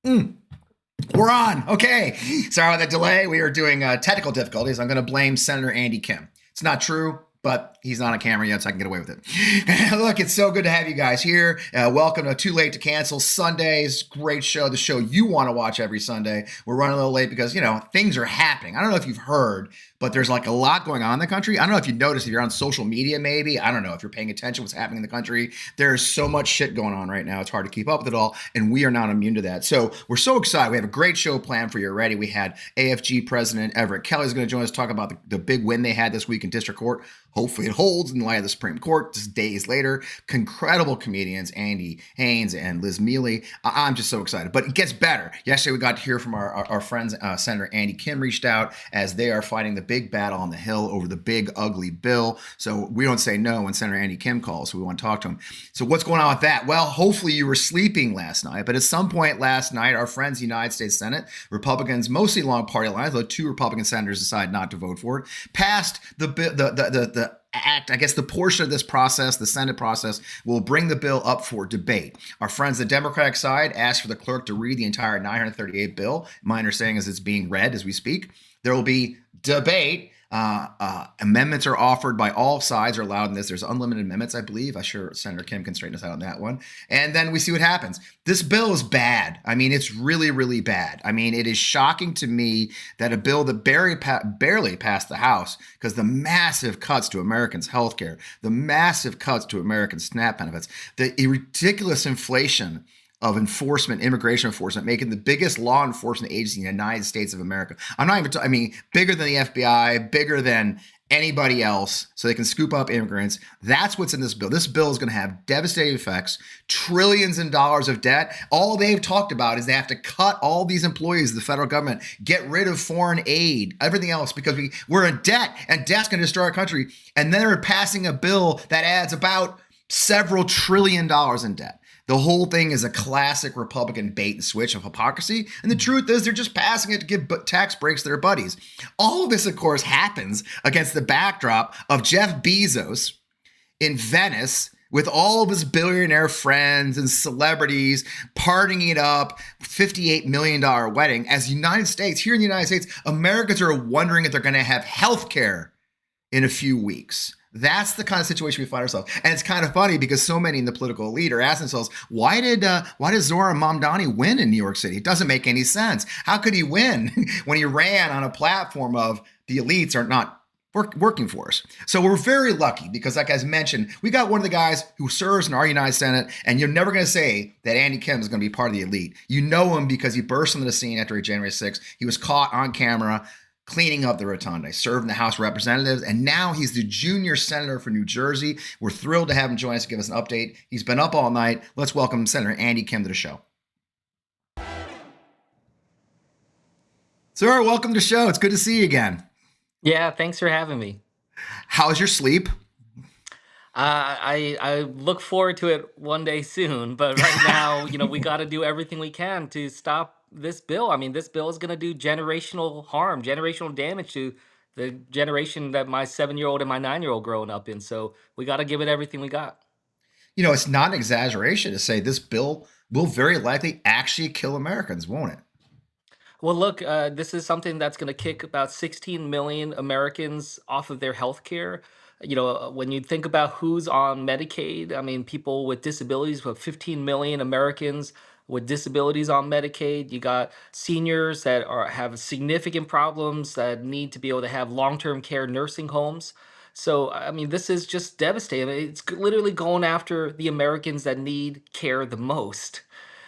Mm, we're on. Okay. Sorry about the delay. We are doing technical difficulties. I'm going to blame Senator Andy Kim. It's not true, but he's not on camera yet, so I can get away with it. Look, it's so good to have you guys here. Welcome to Too Late to Cancel Sundays. Great show. The show you want to watch every Sunday. We're running a little late because, things are happening. I don't know if you've heard, but there's like a lot going on in the country. I don't know if you noticed, if you're on social media, maybe. I don't know if you're paying attention to what's happening in the country. There's so much shit going on right now. It's hard to keep up with it all, and we are not immune to that. So we're so excited. We have a great show planned for you already. We had AFGE President Everett Kelley is going to join us to talk about the big win they had this week in district court. Hopefully it holds in light of the Supreme Court just days later. Incredible comedians, Andy Haynes and Liz Miele. I'm just so excited. But it gets better. Yesterday we got to hear from our friends, Senator Andy Kim reached out as they are fighting the big battle on the Hill over the big, ugly bill. So we don't say no when Senator Andy Kim calls, so we want to talk to him. So what's going on with that? Well, hopefully you were sleeping last night, but at some point last night, our friends, the United States Senate, Republicans, mostly along party lines, though two Republican senators decided not to vote for it, passed the act, I guess the portion of this process, the Senate process, will bring the bill up for debate. Our friends, the Democratic side, asked for the clerk to read the entire 938 bill. My understanding is it's being read as we speak. There will be debate. Amendments are offered by all sides are allowed in this. There's unlimited amendments, I believe. I'm sure Senator Kim can straighten us out on that one. And then we see what happens. This bill is bad. I mean, it's really, really bad. I mean, it is shocking to me that a bill that barely passed the House, because the massive cuts to Americans' health care, the massive cuts to American SNAP benefits, the ridiculous inflation of immigration enforcement, making the biggest law enforcement agency in the United States of America. I'm not even, I mean, bigger than the FBI, bigger than anybody else, so they can scoop up immigrants. That's what's in this bill. This bill is going to have devastating effects, trillions in dollars of debt. All they've talked about is they have to cut all these employees of the federal government, get rid of foreign aid, everything else, because we're in debt, and debt's going to destroy our country. And then they're passing a bill that adds about several $trillion in debt. The whole thing is a classic Republican bait and switch of hypocrisy. And the truth is they're just passing it to give tax breaks to their buddies. All of this, of course, happens against the backdrop of Jeff Bezos in Venice with all of his billionaire friends and celebrities partying it up, $58 million wedding. As here in the United States, Americans are wondering if they're going to have health care in a few weeks. That's the kind of situation we find ourselves. And it's kind of funny because so many in the political elite are asking themselves, why did Zohran Mamdani win in New York City? It doesn't make any sense. How could he win when he ran on a platform of the elites are not working for us? So we're very lucky because, like I mentioned, we got one of the guys who serves in our United Senate, and you're never going to say that Andy Kim is going to be part of the elite. You know him because he burst into the scene after January 6th. He was caught on camera cleaning up the rotunda, served in the House of Representatives, and now he's the junior senator for New Jersey. We're thrilled to have him join us to give us an update. He's been up all night. Let's welcome Senator Andy Kim to the show. Sir, welcome to the show. It's good to see you again. Yeah, thanks for having me. How's your sleep? I look forward to it one day soon, but right now, we got to do everything we can to stop this bill. I mean, this bill is going to do generational harm, generational damage to the generation that my 7-year-old and my 9-year-old growing up in. So we got to give it everything we got. It's not an exaggeration to say this bill will very likely actually kill Americans, won't it? Well, look, this is something that's going to kick about 16 million Americans off of their health care. When you think about who's on Medicaid, I mean, people with disabilities, with 15 million Americans with disabilities on Medicaid. You got seniors that have significant problems that need to be able to have long-term care nursing homes. So, I mean, this is just devastating. I mean, it's literally going after the Americans that need care the most.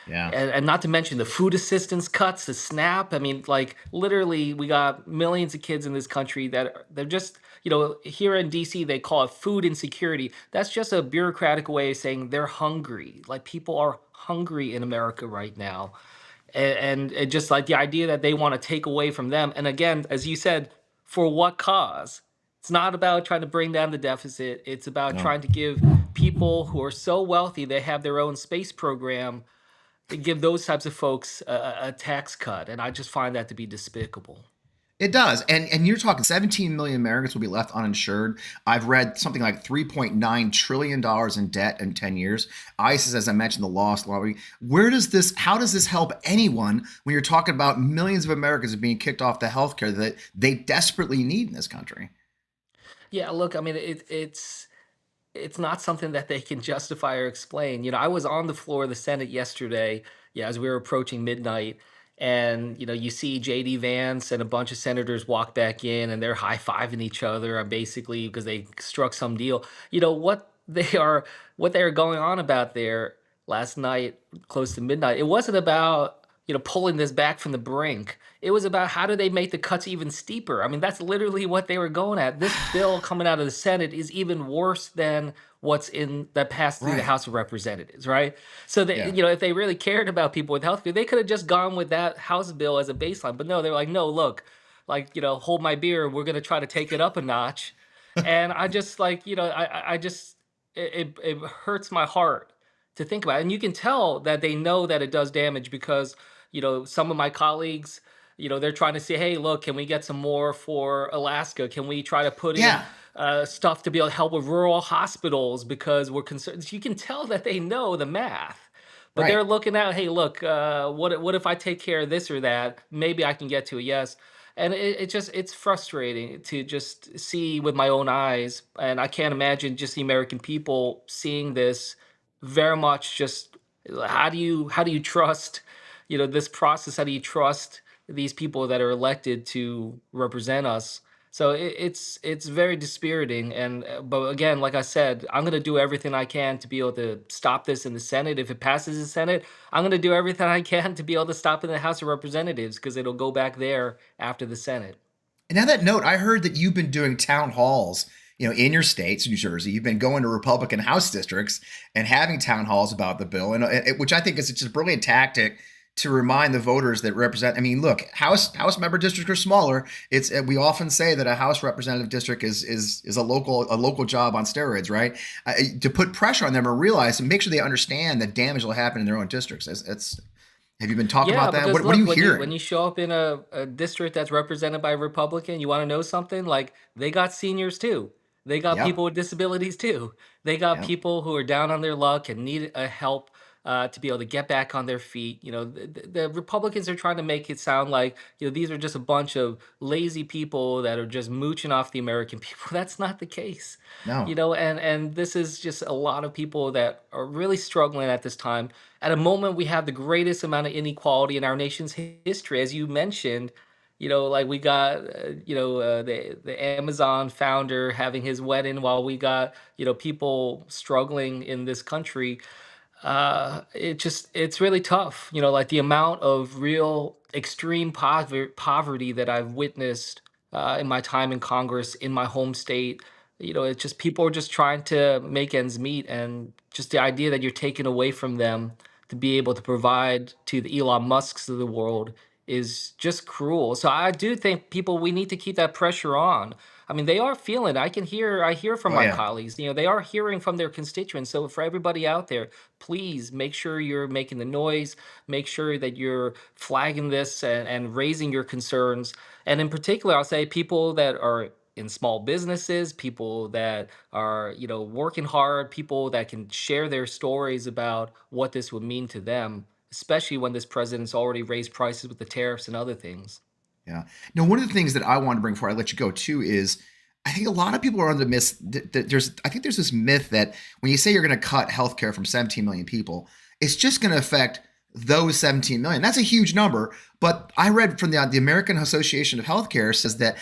Yeah. And not to mention the food assistance cuts, the SNAP. I mean, like literally, we got millions of kids in this country they're just, here in DC, they call it food insecurity. That's just a bureaucratic way of saying they're hungry. Like people are hungry in America right now. And just like the idea that they want to take away from them. And again, as you said, for what cause? It's not about trying to bring down the deficit. It's about trying to give people who are so wealthy, they have their own space program, give those types of folks a tax cut. And I just find that to be despicable. It does. And you're talking 17 million Americans will be left uninsured. I've read something like $3.9 trillion dollars in debt in 10 years. ISIS, as I mentioned, the lost lottery. How does this help anyone when you're talking about millions of Americans being kicked off the healthcare that they desperately need in this country? Yeah, look, I mean, it's not something that they can justify or explain. I was on the floor of the Senate yesterday, yeah, as we were approaching midnight, and you see JD Vance and a bunch of senators walk back in, and they're high-fiving each other, basically because they struck some deal. What they are going on about there last night, close to midnight. It wasn't about pulling this back from the brink. It was about how do they make the cuts even steeper. I mean, that's literally what they were going at. This bill coming out of the Senate is even worse than what's in that passed through the Right. House of Representatives, right? So Yeah. if they really cared about people with health care, they could have just gone with that House bill as a baseline. But no, they're like, no, look, like, hold my beer. We're gonna try to take it up a notch. And I just like, I just it hurts my heart to think about it. And you can tell that they know that it does damage because, some of my colleagues, they're trying to say, hey, look, can we get some more for Alaska? Can we try to put in Yeah. stuff to be able to help with rural hospitals because we're concerned? You can tell that they know the math, but Right. they're looking at, hey, look, what if I take care of this or that? Maybe I can get to a yes. And it's frustrating to just see with my own eyes, and I can't imagine just the American people seeing this very much. Just how do you trust this process? How do you trust these people that are elected to represent us? So it's very dispiriting. And but again, like I said, I'm going to do everything I can to be able to stop this in the Senate. If it passes the Senate, I'm going to do everything I can to be able to stop it in the House of Representatives because it'll go back there after the Senate. And on that note, I heard that you've been doing town halls, in your states, New Jersey. You've been going to Republican House districts and having town halls about the bill, and which I think is just a brilliant tactic to remind the voters that represent. I mean, look, House member districts are smaller. It's we often say that a House representative district is a local job on steroids, right? To put pressure on them or realize and make sure they understand the damage will happen in their own districts. Have you been talking Yeah, about that? because What are look, you when you hearing? show up in a district that's represented by a Republican, you want to know something? Like they got seniors too. They got Yep. people with disabilities too. They got Yep. people who are down on their luck and need a help to be able to get back on their feet. The Republicans are trying to make it sound like these are just a bunch of lazy people that are just mooching off the American people. That's not the case. No. And this is just a lot of people that are really struggling at this time at a moment we have the greatest amount of inequality in our nation's history, as you mentioned. Like we got the Amazon founder having his wedding while we got people struggling in this country. It's really tough. Like the amount of real extreme poverty that I've witnessed in my time in Congress in my home state. It's just people are just trying to make ends meet, and just the idea that you're taking away from them to be able to provide to the Elon Musks of the world is just cruel. So I do think people we need to keep that pressure on. I mean, they are feeling it. I hear from Oh my yeah. colleagues. They are hearing from their constituents. So for everybody out there, please make sure you're making the noise, make sure that you're flagging this and raising your concerns. And in particular, I'll say people that are in small businesses, people that are, working hard, people that can share their stories about what this would mean to them, especially when this president's already raised prices with the tariffs and other things. Yeah. Now, one of the things that I want to bring before I let you go too is I think a lot of people are under the myth that I think there's this myth that when you say you're going to cut healthcare from 17 million people, it's just going to affect those 17 million. That's a huge number. But I read from the American Association of Healthcare says that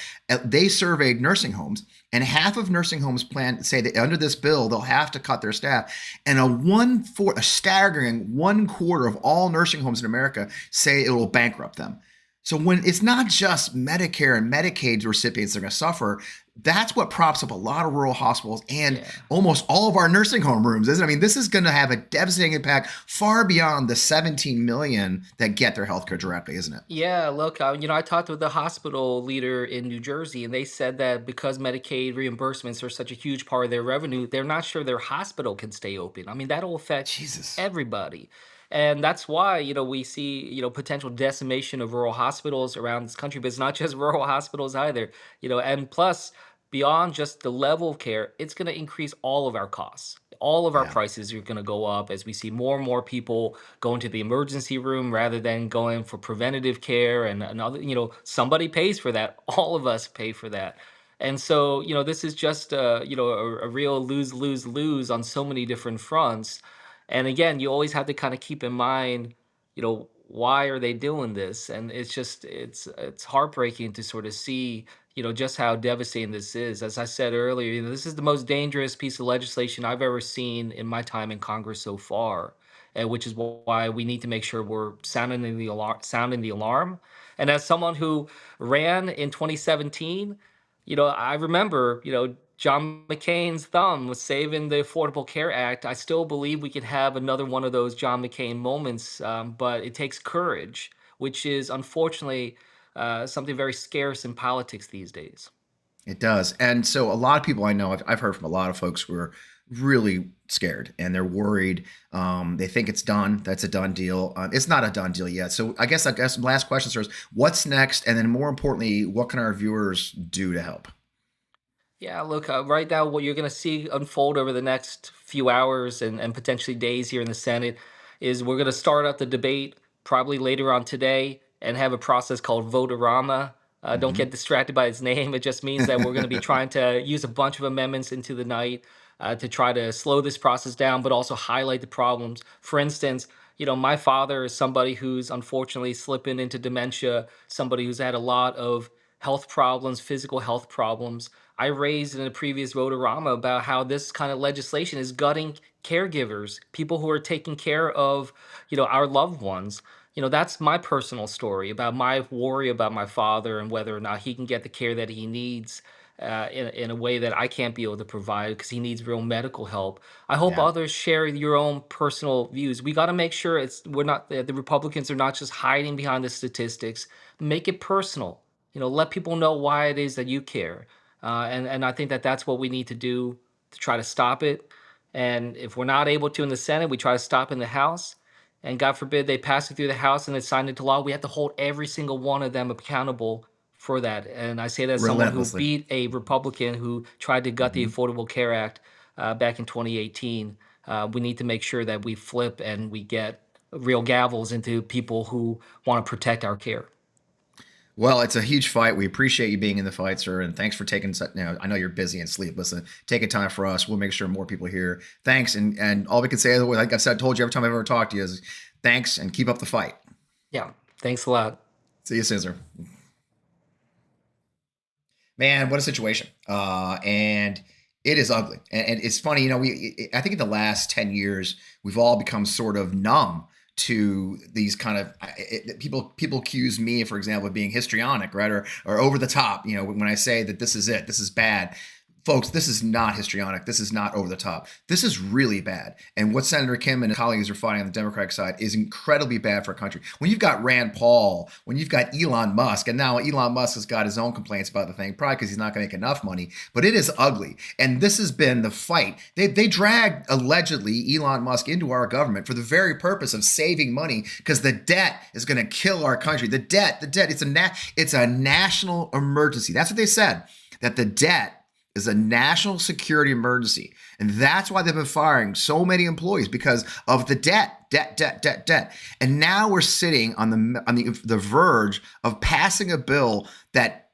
they surveyed nursing homes, and half of nursing homes plan say that under this bill they'll have to cut their staff, and a staggering 1/4 of all nursing homes in America say it will bankrupt them. So when it's not just Medicare and Medicaid recipients that are going to suffer, that's what props up a lot of rural hospitals and Yeah. almost all of our nursing home rooms, isn't it? I mean, this is going to have a devastating impact far beyond the 17 million that get their healthcare directly, isn't it? Yeah, look, I talked with the hospital leader in New Jersey, and they said that because Medicaid reimbursements are such a huge part of their revenue, they're not sure their hospital can stay open. I mean, that'll affect Jesus. everybody. And that's why, we see, potential decimation of rural hospitals around this country, but it's not just rural hospitals either, and plus, beyond just the level of care, it's going to increase all of our costs. All of our Yeah. prices are going to go up as we see more and more people going to the emergency room rather than going for preventative care. And another, somebody pays for that. All of us pay for that. And so, this is just, a real lose, lose, lose on so many different fronts. And again, you always have to kind of keep in mind, why are they doing this? And it's heartbreaking to sort of see, just how devastating this is. As I said earlier, this is the most dangerous piece of legislation I've ever seen in my time in Congress so far. And which is why we need to make sure we're sounding the alarm. And as someone who ran in 2017, I remember, John McCain's thumb was saving the Affordable Care Act. I still believe we could have another one of those John McCain moments, but it takes courage, which is unfortunately something very scarce in politics these days. It does. And so a lot of people I know, I've heard from a lot of folks who are really scared and they're worried. They think it's done. That's a done deal. It's not a done deal yet. So I guess last question, sir, is what's next? And then more importantly, what can our viewers do to help? Yeah, look, right now, what you're going to see unfold over the next few hours and potentially days here in the Senate is we're going to start up the debate probably later on today and have a process called Votorama. Don't Hmm. get distracted by its name. It just means that we're going to be trying to use a bunch of amendments into the night to try to slow this process down, but also highlight the problems. For instance, my father is somebody who's unfortunately slipping into dementia, somebody who's had a lot of health problems, physical health problems. I raised in a previous Votorama about how this kind of legislation is gutting caregivers, people who are taking care of, our loved ones. That's my personal story about my worry about my father and whether or not he can get the care that he needs in a way that I can't be able to provide because he needs real medical help. I hope Yeah. others share your own personal views. We got to make sure we're not the Republicans are not just hiding behind the statistics. Make it personal. Let people know why it is that you care. And I think that that's what we need to do to try to stop it. And if we're not able to in the Senate, we try to stop in the House. And God forbid they pass it through the House and it's signed into law. We have to hold every single one of them accountable for that. And I say that as someone who Relentlessly. beat a Republican who tried to gut the Hmm. Affordable Care Act back in 2018. We need to make sure that we flip and we get real gavels into people who want to protect our care. Well, it's a huge fight. We appreciate you being in the fight, sir, and thanks for taking. I know you're busy and sleepless, and taking time for us. We'll make sure more people hear. Thanks, and all we can say, like I said, told you every time I've ever talked to you, is thanks and keep up the fight. Yeah. Thanks a lot. See you soon, sir. Man, what a situation. And it is ugly. And it's funny, I think in the last 10 years, we've all become sort of numb to these kind of people accuse me, for example, of being histrionic, right? Or over the top, when I say that this is it, this is bad. Folks, this is not histrionic. This is not over the top. This is really bad. And what Senator Kim and his colleagues are fighting on the Democratic side is incredibly bad for a country. When you've got Rand Paul, when you've got Elon Musk, and now Elon Musk has got his own complaints about the thing, probably because he's not going to make enough money, but it is ugly. And this has been the fight. They dragged, allegedly, Elon Musk into our government for the very purpose of saving money because the debt is going to kill our country. The debt, it's a national emergency. That's what they said, that the debt is a national security emergency. And that's why they've been firing so many employees because of the debt. And now we're sitting on the verge of passing a bill that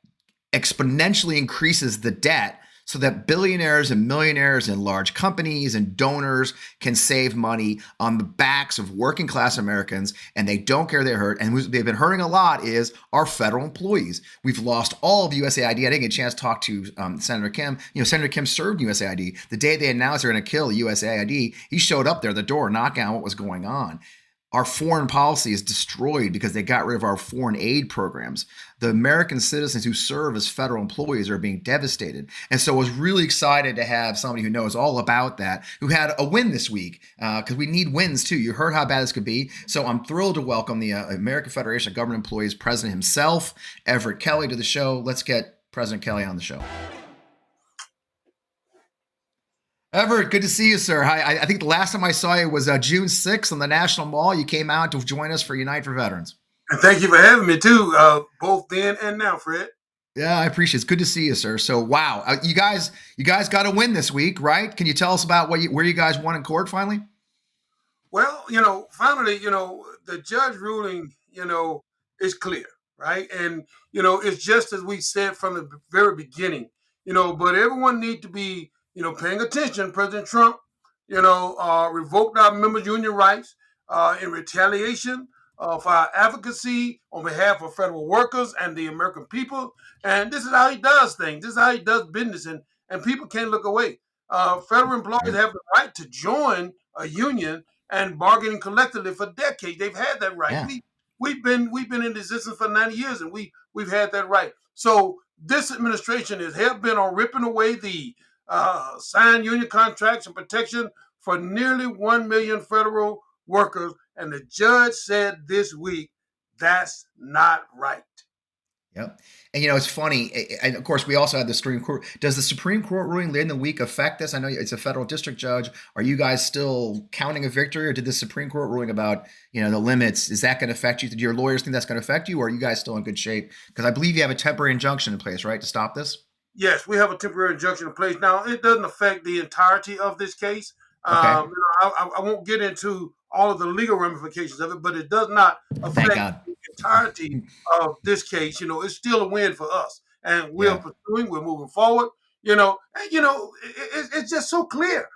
exponentially increases the debt so that billionaires and millionaires and large companies and donors can save money on the backs of working class Americans, and they don't care they're hurt. And who's they've been hurting a lot is our federal employees. We've lost all of USAID. I didn't get a chance to talk to Senator Kim. Senator Kim served USAID. The day they announced they're going to kill USAID, he showed up there at the door knocking on what was going on. Our foreign policy is destroyed because they got rid of our foreign aid programs. The American citizens who serve as federal employees are being devastated. And so I was really excited to have somebody who knows all about that, who had a win this week, because we need wins too. You heard how bad this could be. So I'm thrilled to welcome the American Federation of Government Employees president himself, Everett Kelley, to the show. Let's get President Kelley on the show. Everett, good to see you, sir. I think the last time I saw you was June 6th on the National Mall. You came out to join us for Unite for Veterans. And thank you for having me too, both then and now, Fred. Yeah, I appreciate it. It's good to see you, sir. So, wow, you guys got a win this week, right? Can you tell us about where you guys won in court finally? Well, finally, the judge ruling, is clear, right? And, it's just as we said from the very beginning, but everyone need to be, paying attention. President Trump, revoked our members' union rights in retaliation for our advocacy on behalf of federal workers and the American people. And this is how he does things. This is how he does business. And people can't look away. Federal employees have the right to join a union and bargaining collectively for decades. They've had that right. Yeah. We've been in existence for 90 years, and we've had that right. So this administration is hell bent on ripping away the signed union contracts and protection for nearly 1 million federal workers. And the judge said this week, that's not right. Yep. And it's funny. And of course, we also had the Supreme Court. Does the Supreme Court ruling later in the week affect this? I know it's a federal district judge. Are you guys still counting a victory, or did the Supreme Court ruling about the limits? Is that going to affect you? Do your lawyers think that's going to affect you, or are you guys still in good shape? Because I believe you have a temporary injunction in place, right, to stop this? Yes, we have a temporary injunction in place. Now, it doesn't affect the entirety of this case. Okay. I won't get into all of the legal ramifications of it, but it does not Thank affect God. the entirety of this case. It's still a win for us, and we're Yeah. pursuing. We're moving forward. And it's just so clear.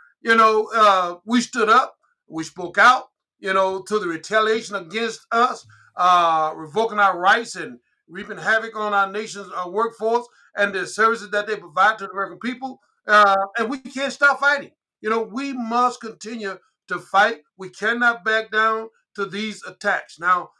We stood up, we spoke out. To the retaliation against us, revoking our rights and reaping havoc on our nation's workforce and the services that they provide to the American people. And we can't stop fighting. We must continue to fight. We cannot back down to these attacks. Now,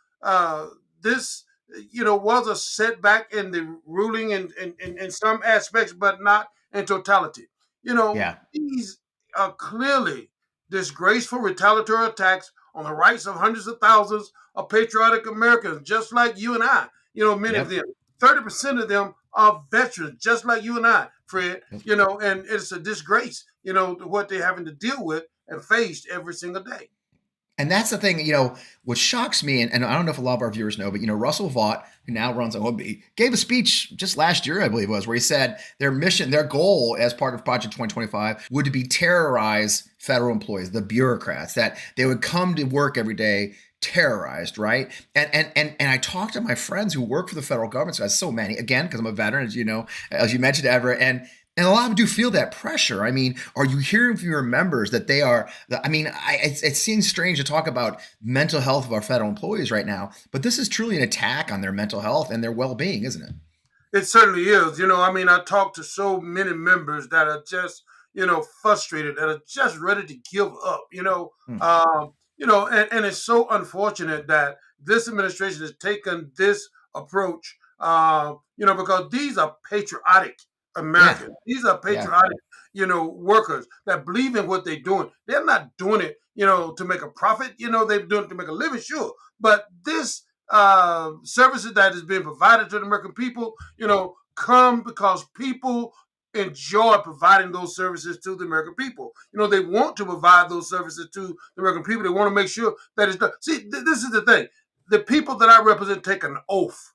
this, was a setback in the ruling in some aspects, but not in totality. Yeah. These are clearly disgraceful retaliatory attacks on the rights of hundreds of thousands of patriotic Americans, just like you and I. Many of them. 30% of them are veterans, just like you and I, Fred. And it's a disgrace, what they're having to deal with and face every single day. And that's the thing, what shocks me, and I don't know if a lot of our viewers know, but Russell Vought, who now runs OMB, gave a speech just last year, I believe it was, where he said their mission, their goal as part of Project 2025 would to be terrorize federal employees, the bureaucrats, that they would come to work every day terrorized, right? And I talked to my friends who work for the federal government, so I have so many, again, because I'm a veteran, as you mentioned, Everett, and a lot of them do feel that pressure. I mean, are you hearing from your members that they are? It seems strange to talk about mental health of our federal employees right now, but this is truly an attack on their mental health and their well-being, isn't it? It certainly is. I talk to so many members that are just, frustrated, that are just ready to give up. And it's so unfortunate that this administration has taken this approach. Because these are patriotic Americans. Yeah. These are patriotic, workers that believe in what they're doing. They're not doing it, to make a profit. They're doing it to make a living, sure. But this services that is being provided to the American people, come because people enjoy providing those services to the American people. They want to provide those services to the American people. They want to make sure that it's done. See, this is the thing. The people that I represent take an oath,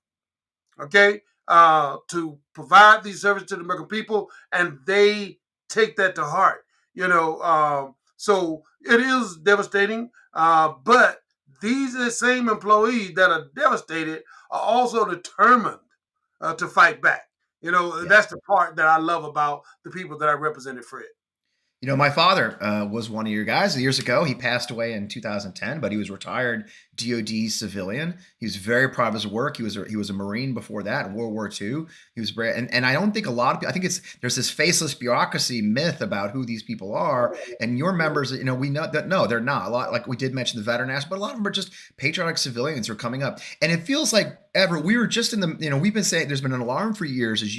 okay, to provide these services to the American people, and they take that to heart. So it is devastating, but these are the same employees that are devastated are also determined to fight back. That's the part that I love about the people that I represented, Fred. My father was one of your guys years ago. He passed away in 2010, but he was retired DoD civilian. He was very proud of his work. He was a Marine before that in World War II. He was and I don't think a lot of people. I think there's this faceless bureaucracy myth about who these people are. And your members, we know that no, they're not. A lot, like we did mention the veteran aspect, but a lot of them are just patriotic civilians who are coming up. And it feels like we were just in the, we've been saying there's been an alarm for years, as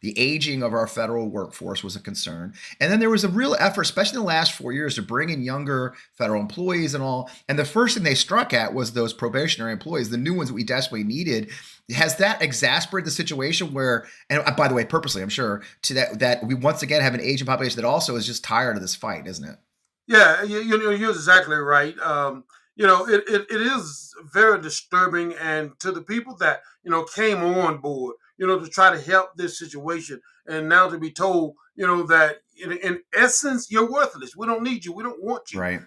the aging of our federal workforce was a concern. And then there was a real real effort, especially in the last 4 years, to bring in younger federal employees and all. And the first thing they struck at was those probationary employees, the new ones that we desperately needed. Has that exasperated the situation where, and by the way, purposely, I'm sure, to that we once again have an aging population that also is just tired of this fight, isn't it? Yeah, you're exactly right. It is very disturbing, and to the people that came on board, to try to help this situation, and now to be told, that in essence you're worthless. We don't need you. We don't want you. Right.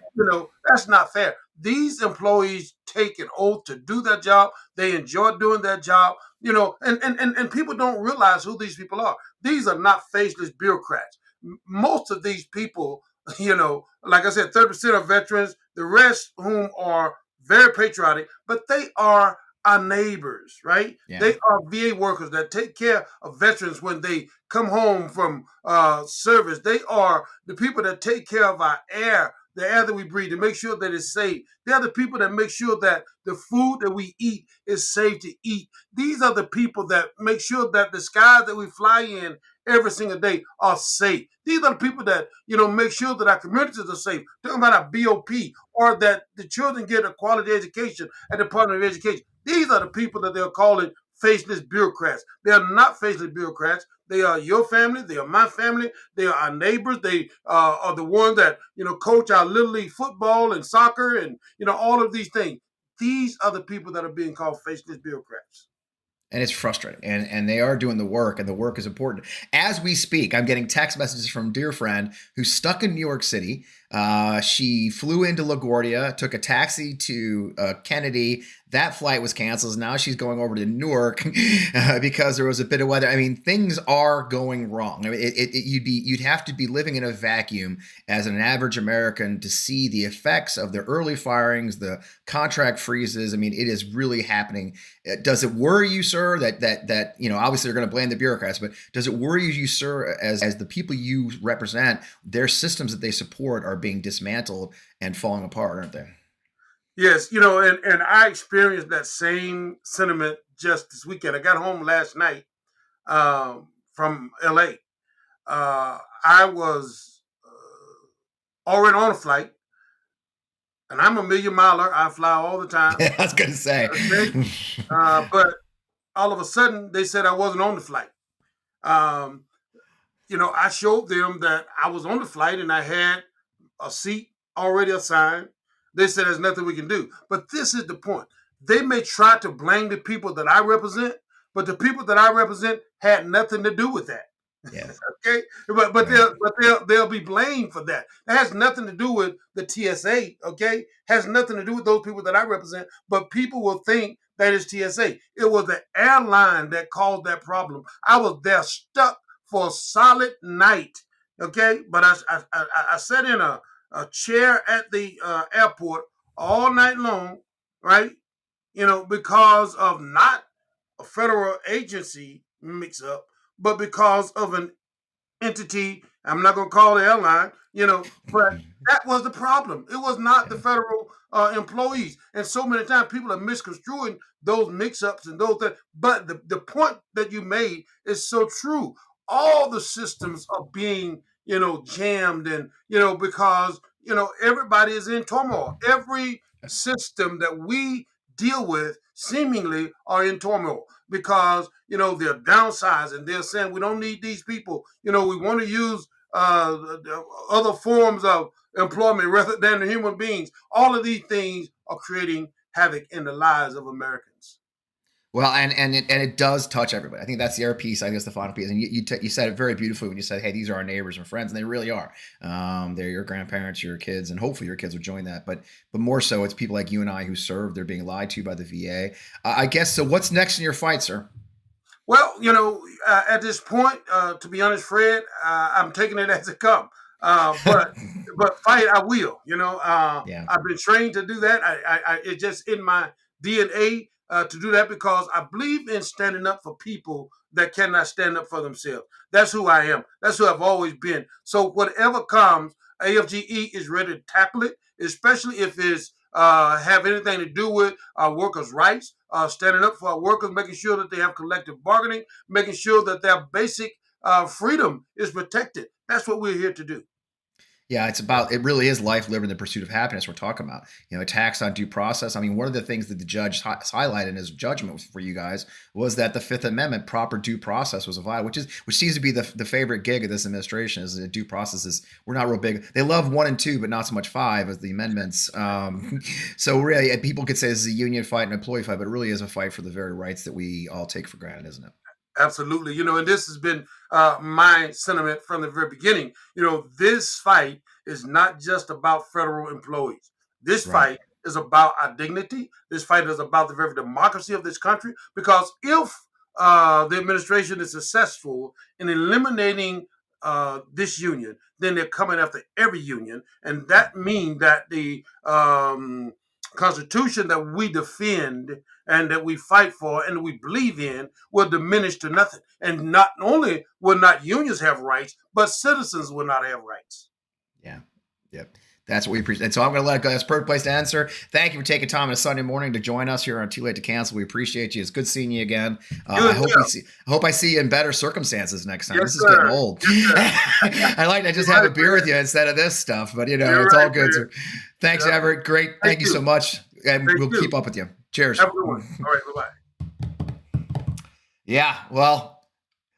That's not fair. These employees take an oath to do their job. They enjoy doing their job. And people don't realize who these people are. These are not faceless bureaucrats. Most of these people, like I said, 30% are veterans, the rest whom are very patriotic, but they are our neighbors, right? Yeah. They are VA workers that take care of veterans when they come home from service. They are the people that take care of our air, the air that we breathe, to make sure that it's safe. They are the people that make sure that the food that we eat is safe to eat. These are the people that make sure that the skies that we fly in every single day are safe. These are the people that, make sure that our communities are safe. Talking about our BOP, or that the children get a quality education at the Department of Education. These are the people that they're calling faceless bureaucrats. They are not faceless bureaucrats. They are your family. They are my family. They are our neighbors. They are the ones that, coach our Little League football and soccer and, all of these things. These are the people that are being called faceless bureaucrats. And it's frustrating, and they are doing the work, and the work is important. As we speak, I'm getting text messages from a dear friend who's stuck in New York City. She flew into LaGuardia, took a taxi to Kennedy. That flight was canceled. Now she's going over to Newark because there was a bit of weather. I mean, things are going wrong. I mean, you'd have to be living in a vacuum as an average American to see the effects of the early firings, the contract freezes. I mean, it is really happening. Does it worry you, sir, that obviously they're going to blame the bureaucrats, but does it worry you, sir, as the people you represent, their systems that they support are being dismantled and falling apart, aren't they? Yes, and I experienced that same sentiment just this weekend. I got home last night from LA. I was already on a flight, and I'm a million miler. I fly all the time. I was going to say. Okay? But all of a sudden, they said I wasn't on the flight. I showed them that I was on the flight and I had a seat already assigned. They said there's nothing we can do. But this is the point. They may try to blame the people that I represent, but the people that I represent had nothing to do with that. Yes. Okay, but they'll be blamed for that. That has nothing to do with the TSA. Okay, has nothing to do with those people that I represent. But people will think that is TSA. It was the airline that caused that problem. I was there stuck for a solid night. Okay, but I sat in a chair at the airport all night long, right? Because of not a federal agency mix up, but because of an entity. I'm not going to call the airline, but that was the problem. It was not the federal employees. And so many times people are misconstruing those mix-ups and those things. But the point that you made is so true. All the systems are being, jammed, and, because, everybody is in turmoil. Every system that we deal with seemingly are in turmoil because, they're downsizing. They're saying we don't need these people. We want to use other forms of employment rather than the human beings. All of these things are creating havoc in the lives of Americans. Well, and it does touch everybody. I think that's the other piece. I guess the final piece, and you said it very beautifully when you said, "Hey, these are our neighbors and friends," and they really are. They're your grandparents, your kids, and hopefully your kids will join that. But more so, it's people like you and I who serve. They're being lied to by the VA. I guess so. What's next in your fight, sir? Well, at this point, to be honest, Fred, I'm taking it as it comes. But fight, I will. Yeah. I've been trained to do that. It's just in my DNA. To do that because I believe in standing up for people that cannot stand up for themselves. That's who I am. That's who I've always been. So whatever comes, AFGE is ready to tackle it, especially if it's have anything to do with our workers' rights, standing up for our workers, making sure that they have collective bargaining, making sure that their basic freedom is protected. That's what we're here to do. Yeah, it really is life, liberty, and the pursuit of happiness we're talking about. Attacks on due process. I mean, one of the things that the judge highlighted in his judgment for you guys was that the Fifth Amendment, proper due process, was a violation, which seems to be the favorite gig of this administration. Is that due process is, we're not real big. They love 1 and 2, but not so much 5 as the amendments. So really, people could say this is a union fight and employee fight, but it really is a fight for the very rights that we all take for granted, isn't it? Absolutely. And this has been my sentiment from the very beginning. This fight is not just about federal employees. This fight is about our dignity. This fight is about the very democracy of this country. Because if the administration is successful in eliminating this union, then they're coming after every union. And that means that the Constitution that we defend and that we fight for and we believe in will diminish to nothing. And not only will not unions have rights, but citizens will not have rights. Yeah. Yep. That's what we appreciate. And so I'm going to let it go. That's a perfect place to answer. Thank you for taking time on a Sunday morning to join us here on Too Late to Cancel. We appreciate you. It's good seeing you again. I hope I see you in better circumstances next time. This is getting old. I like to just have a beer with you instead of this stuff, but it's all good. So, thanks, Everett. Great. Thank you so much. And we'll keep up with you. Cheers. Have a good one. All right. Bye-bye. Yeah. Well,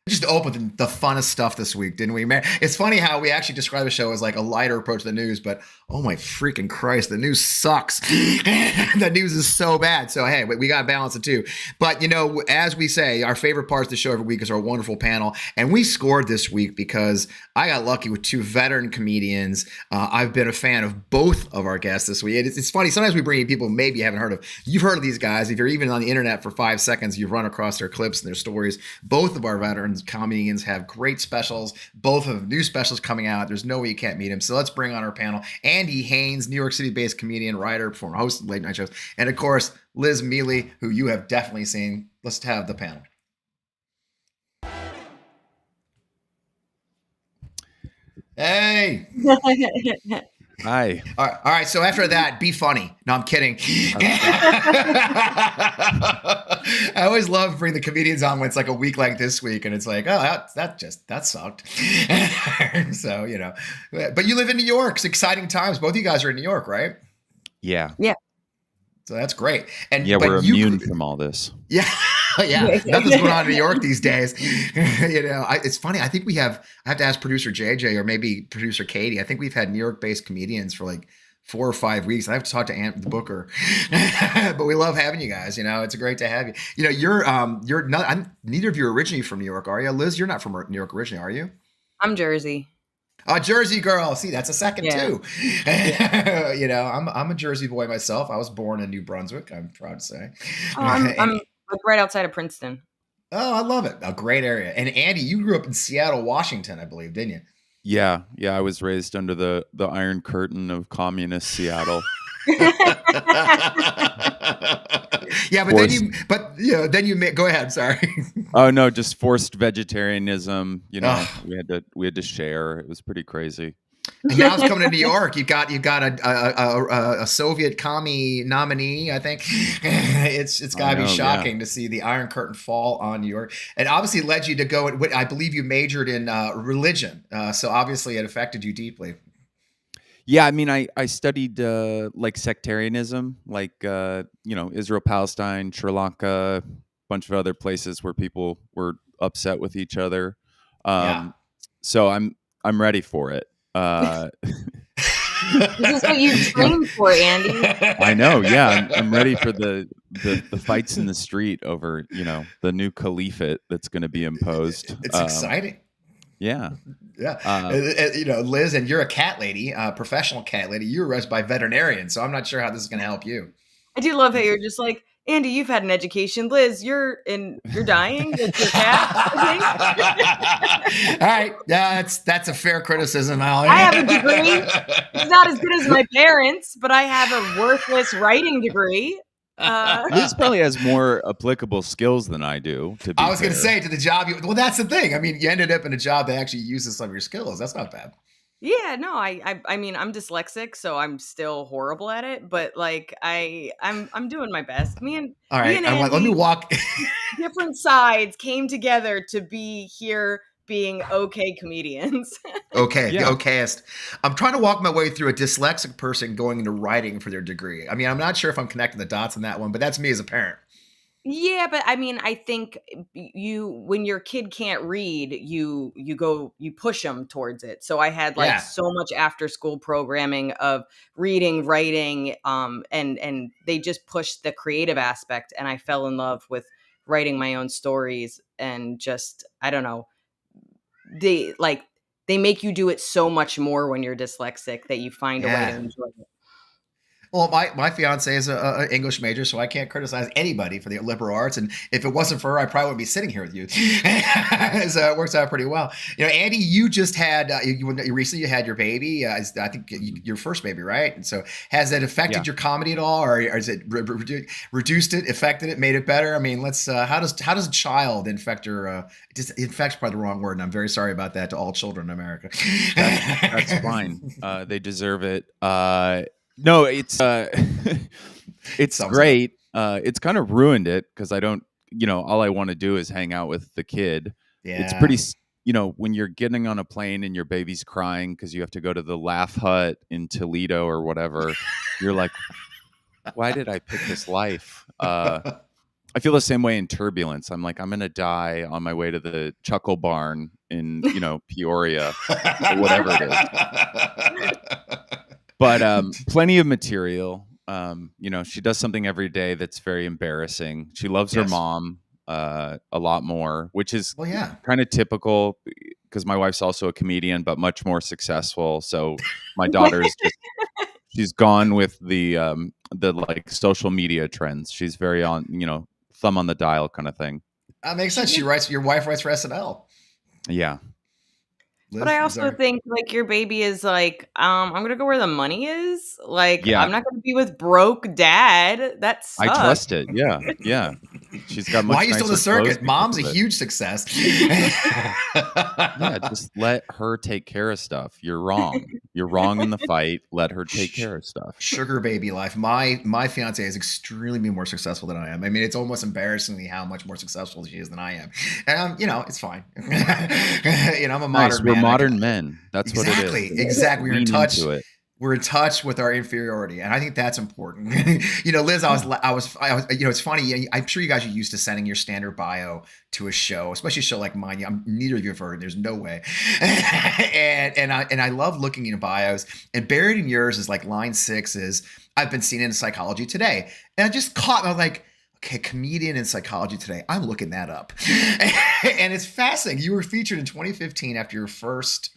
just opened the funnest stuff this week, didn't we, man? It's funny how we actually describe the show as like a lighter approach to the news, but oh my freaking Christ, the news sucks. The news is so bad. So, hey, we got to balance it too. But, as we say, our favorite parts of the show every week is our wonderful panel. And we scored this week because I got lucky with 2 veteran comedians. I've been a fan of both of our guests this week. It's funny. Sometimes we bring in people maybe you haven't heard of. You've heard of these guys. If you're even on the internet for 5 seconds, you've run across their clips and their stories. Both of our veterans comedians have great specials. Both have new specials coming out. There's no way you can't meet them. So let's bring on our panel. Andy Haynes, New York City-based comedian, writer, performer, host of late night shows. And of course, Liz Miele, who you have definitely seen. Let's have the panel. Hey. Hi. All right. So after that, be funny. No, I'm kidding. I always love bringing the comedians on when it's like a week like this week, and it's like, oh, that sucked. So but you live in New York. It's exciting times. Both of you guys are in New York, right? Yeah. So that's great. And we're immune from all this. Yeah. Yeah, nothing's going on in New York these days. It's funny. I think I have to ask producer JJ or maybe producer Katie. I think we've had New York-based comedians for like 4 or 5 weeks. I have to talk to the booker, but we love having you guys. It's great to have you. You're not. Neither of you are originally from New York, are you? Liz, you're not from New York originally, are you? I'm Jersey. Jersey girl. See, that's a second too. I'm a Jersey boy myself. I was born in New Brunswick. I'm proud to say. Oh, I'm right outside of Princeton. Oh, I love it. A great area. And Andy, you grew up in Seattle, Washington, I believe, didn't you? Yeah. I was raised under the Iron Curtain of communist Seattle. Yeah, but then you go ahead. Sorry. Oh no, just forced vegetarianism. We had to share. It was pretty crazy. And now it's coming to New York. You got a Soviet commie nominee. I think it's got to be shocking to see the Iron Curtain fall on New York. And obviously led you to go. I believe you majored in religion, so obviously it affected you deeply. Yeah, I mean, I studied like sectarianism, like Israel, Palestine, Sri Lanka, a bunch of other places where people were upset with each other. So I'm ready for it. This is what you trained for, Andy. I know. Yeah, I'm ready for the fights in the street over the new caliphate that's going to be imposed. It's exciting. Yeah. Liz, and you're a cat lady, professional cat lady. You were raised by veterinarians, so I'm not sure how this is going to help you. I do love how you're just like, Andy, you've had an education. Liz, you're dying with your cat. All right. Yeah, that's a fair criticism. I have a degree. It's not as good as my parents, but I have a worthless writing degree. Liz probably has more applicable skills than I do. I was going to say to the job. Well, that's the thing. I mean, you ended up in a job that actually uses some of your skills. That's not bad. Yeah, no, I mean, I'm dyslexic, so I'm still horrible at it. But like, I'm doing my best. Me and Andy, let me walk. Different sides came together to be here being okay comedians. Okay, the Yeah. okayest. I'm trying to walk my way through a dyslexic person going into writing for their degree. I mean, I'm not sure if I'm connecting the dots on that one, but that's me as a parent. Yeah, but I mean, I think when your kid can't read, you push them towards it. So I had like Yeah. so much after school programming of reading, writing, and they just pushed the creative aspect, and I fell in love with writing my own stories, and just I don't know, they like they make you do it so much more when you're dyslexic that you find a way to Yeah. enjoy it. Well, my fiance is a English major, so I can't criticize anybody for the liberal arts. And if it wasn't for her, I probably wouldn't be sitting here with you. So it works out pretty well. You know, Andy, you just had you recently you had your baby. I think your first baby, right? And so has that affected Yeah. your comedy at all, or is it reduced it, affected it, made it better? I mean, let's how does a child infect your? Infect's probably the wrong word, and I'm very sorry about that to all children in America. That's fine. They deserve it. No, it's it's Sums it up. great. It's kind of ruined it because I don't, all I want to do is hang out with the kid. It's Yeah. pretty, when you're getting on a plane and your baby's crying because you have to go to the Laugh Hut in Toledo or whatever, you're like, why did I pick this life? I feel the same way in Turbulence. I'm like, I'm going to die on my way to the Chuckle Barn in, Peoria or whatever it is. But plenty of material. She does something every day that's very embarrassing. She loves her Yes. mom a lot more, which is Well, yeah. kind of typical because my wife's also a comedian, but much more successful. So my daughter is she's gone with the like social media trends. She's very on, thumb on the dial kind of thing. That makes sense. Your wife writes for SNL. Yeah. Liz, But I also sorry. think like your baby is like, I'm gonna go where the money is. Like, Yeah. I'm not gonna be with broke dad. That sucks. I trust it. Yeah. Yeah. She's got much Why are you still in the nicer clothes circuit? because Mom's a of it. huge success. Yeah, just let her take care of stuff. You're wrong. You're wrong in the fight. Let her take care of stuff. Sugar baby life. My fiance is extremely more successful than I am. I mean, it's almost embarrassingly how much more successful she is than I am. And it's fine. I'm a modern Nice. We're man. modern men. That's what it is. Exactly. We're in Lean touch. into it. We're in touch with our inferiority, and I think that's important. Liz, I was. It's funny. I'm sure you guys are used to sending your standard bio to a show, especially a show like mine. Neither of you have heard. There's no way. and I love looking into bios. And buried in yours is like line 6 is I've been seen in Psychology Today, and I just caught. I was like, okay, comedian in Psychology Today. I'm looking that up, and it's fascinating. You were featured in 2015 after your first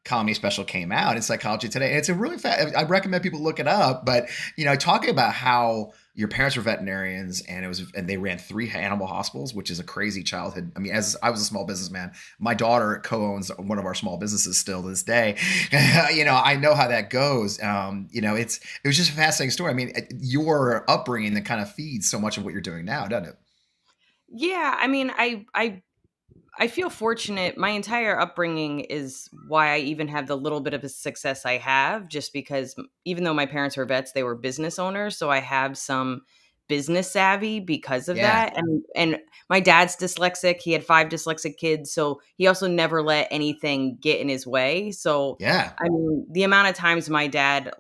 comedy special came out in Psychology Today. And it's a really I recommend people look it up. But talking about how your parents were veterinarians and they ran 3 animal hospitals, which is a crazy childhood. I mean, as I was a small businessman, my daughter co-owns one of our small businesses still to this day. I know how that goes. It was just a fascinating story. I mean, your upbringing that kind of feeds so much of what you're doing now, doesn't it? Yeah, I mean, I feel fortunate. My entire upbringing is why I even have the little bit of a success I have, just because even though my parents were vets, they were business owners. So I have some business savvy because of Yeah. that. And my dad's dyslexic. He had 5 dyslexic kids. So he also never let anything get in his way. So Yeah. I mean, the amount of times my dad,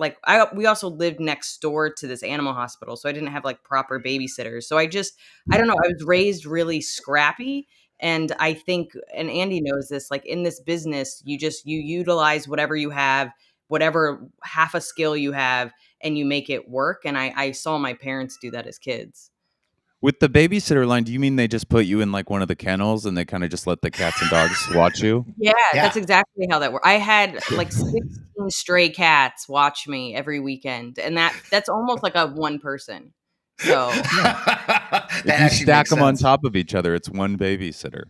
we also lived next door to this animal hospital. So I didn't have like proper babysitters. So I don't know. I was raised really scrappy. And I think, and Andy knows this, like in this business, you utilize whatever you have, whatever half a skill you have, and you make it work. And I saw my parents do that as kids. With the babysitter line, do you mean they just put you in like one of the kennels and they kind of just let the cats and dogs watch you? Yeah, Yeah. that's exactly how that worked. I had like 16 stray cats watch me every weekend. And that's almost like a one person. So That If you actually stack makes them on sense. top of each other, it's one babysitter.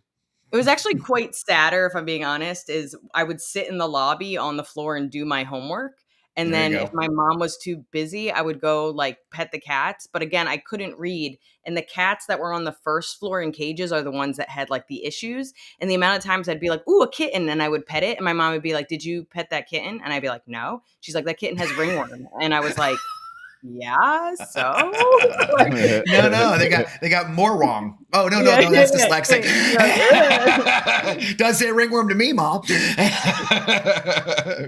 it was actually quite sadder, if I'm being honest, is I would sit in the lobby on the floor and do my homework. And There you then go. if my mom was too busy, I would go like pet the cats. But again, I couldn't read. And the cats that were on the first floor in cages are the ones that had like the issues. And the amount of times I'd be like, ooh, a kitten. And I would pet it. And my mom would be like, did you pet that kitten? And I'd be like, no. She's like, that kitten has ringworm. And I was like, yeah, so No, they got more wrong. Oh, no, Yeah, that's yeah, dyslexic. yeah. Does say ringworm to me, Mom.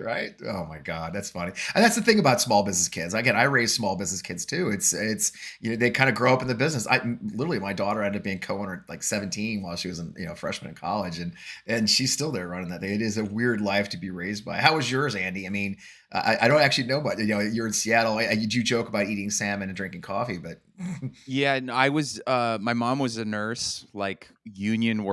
Right? Oh my God, that's funny. And that's the thing about small business kids. Again, I raise small business kids too. It's they kind of grow up in the business. I literally, my daughter ended up being co-owner at like 17 while she was in freshman in college, and she's still there running that thing. It is a weird life to be raised by. How was yours, Andy? I mean, I don't actually know, but you're in Seattle. You do joke about eating salmon and drinking coffee, but Yeah, and I was my mom was a nurse, like union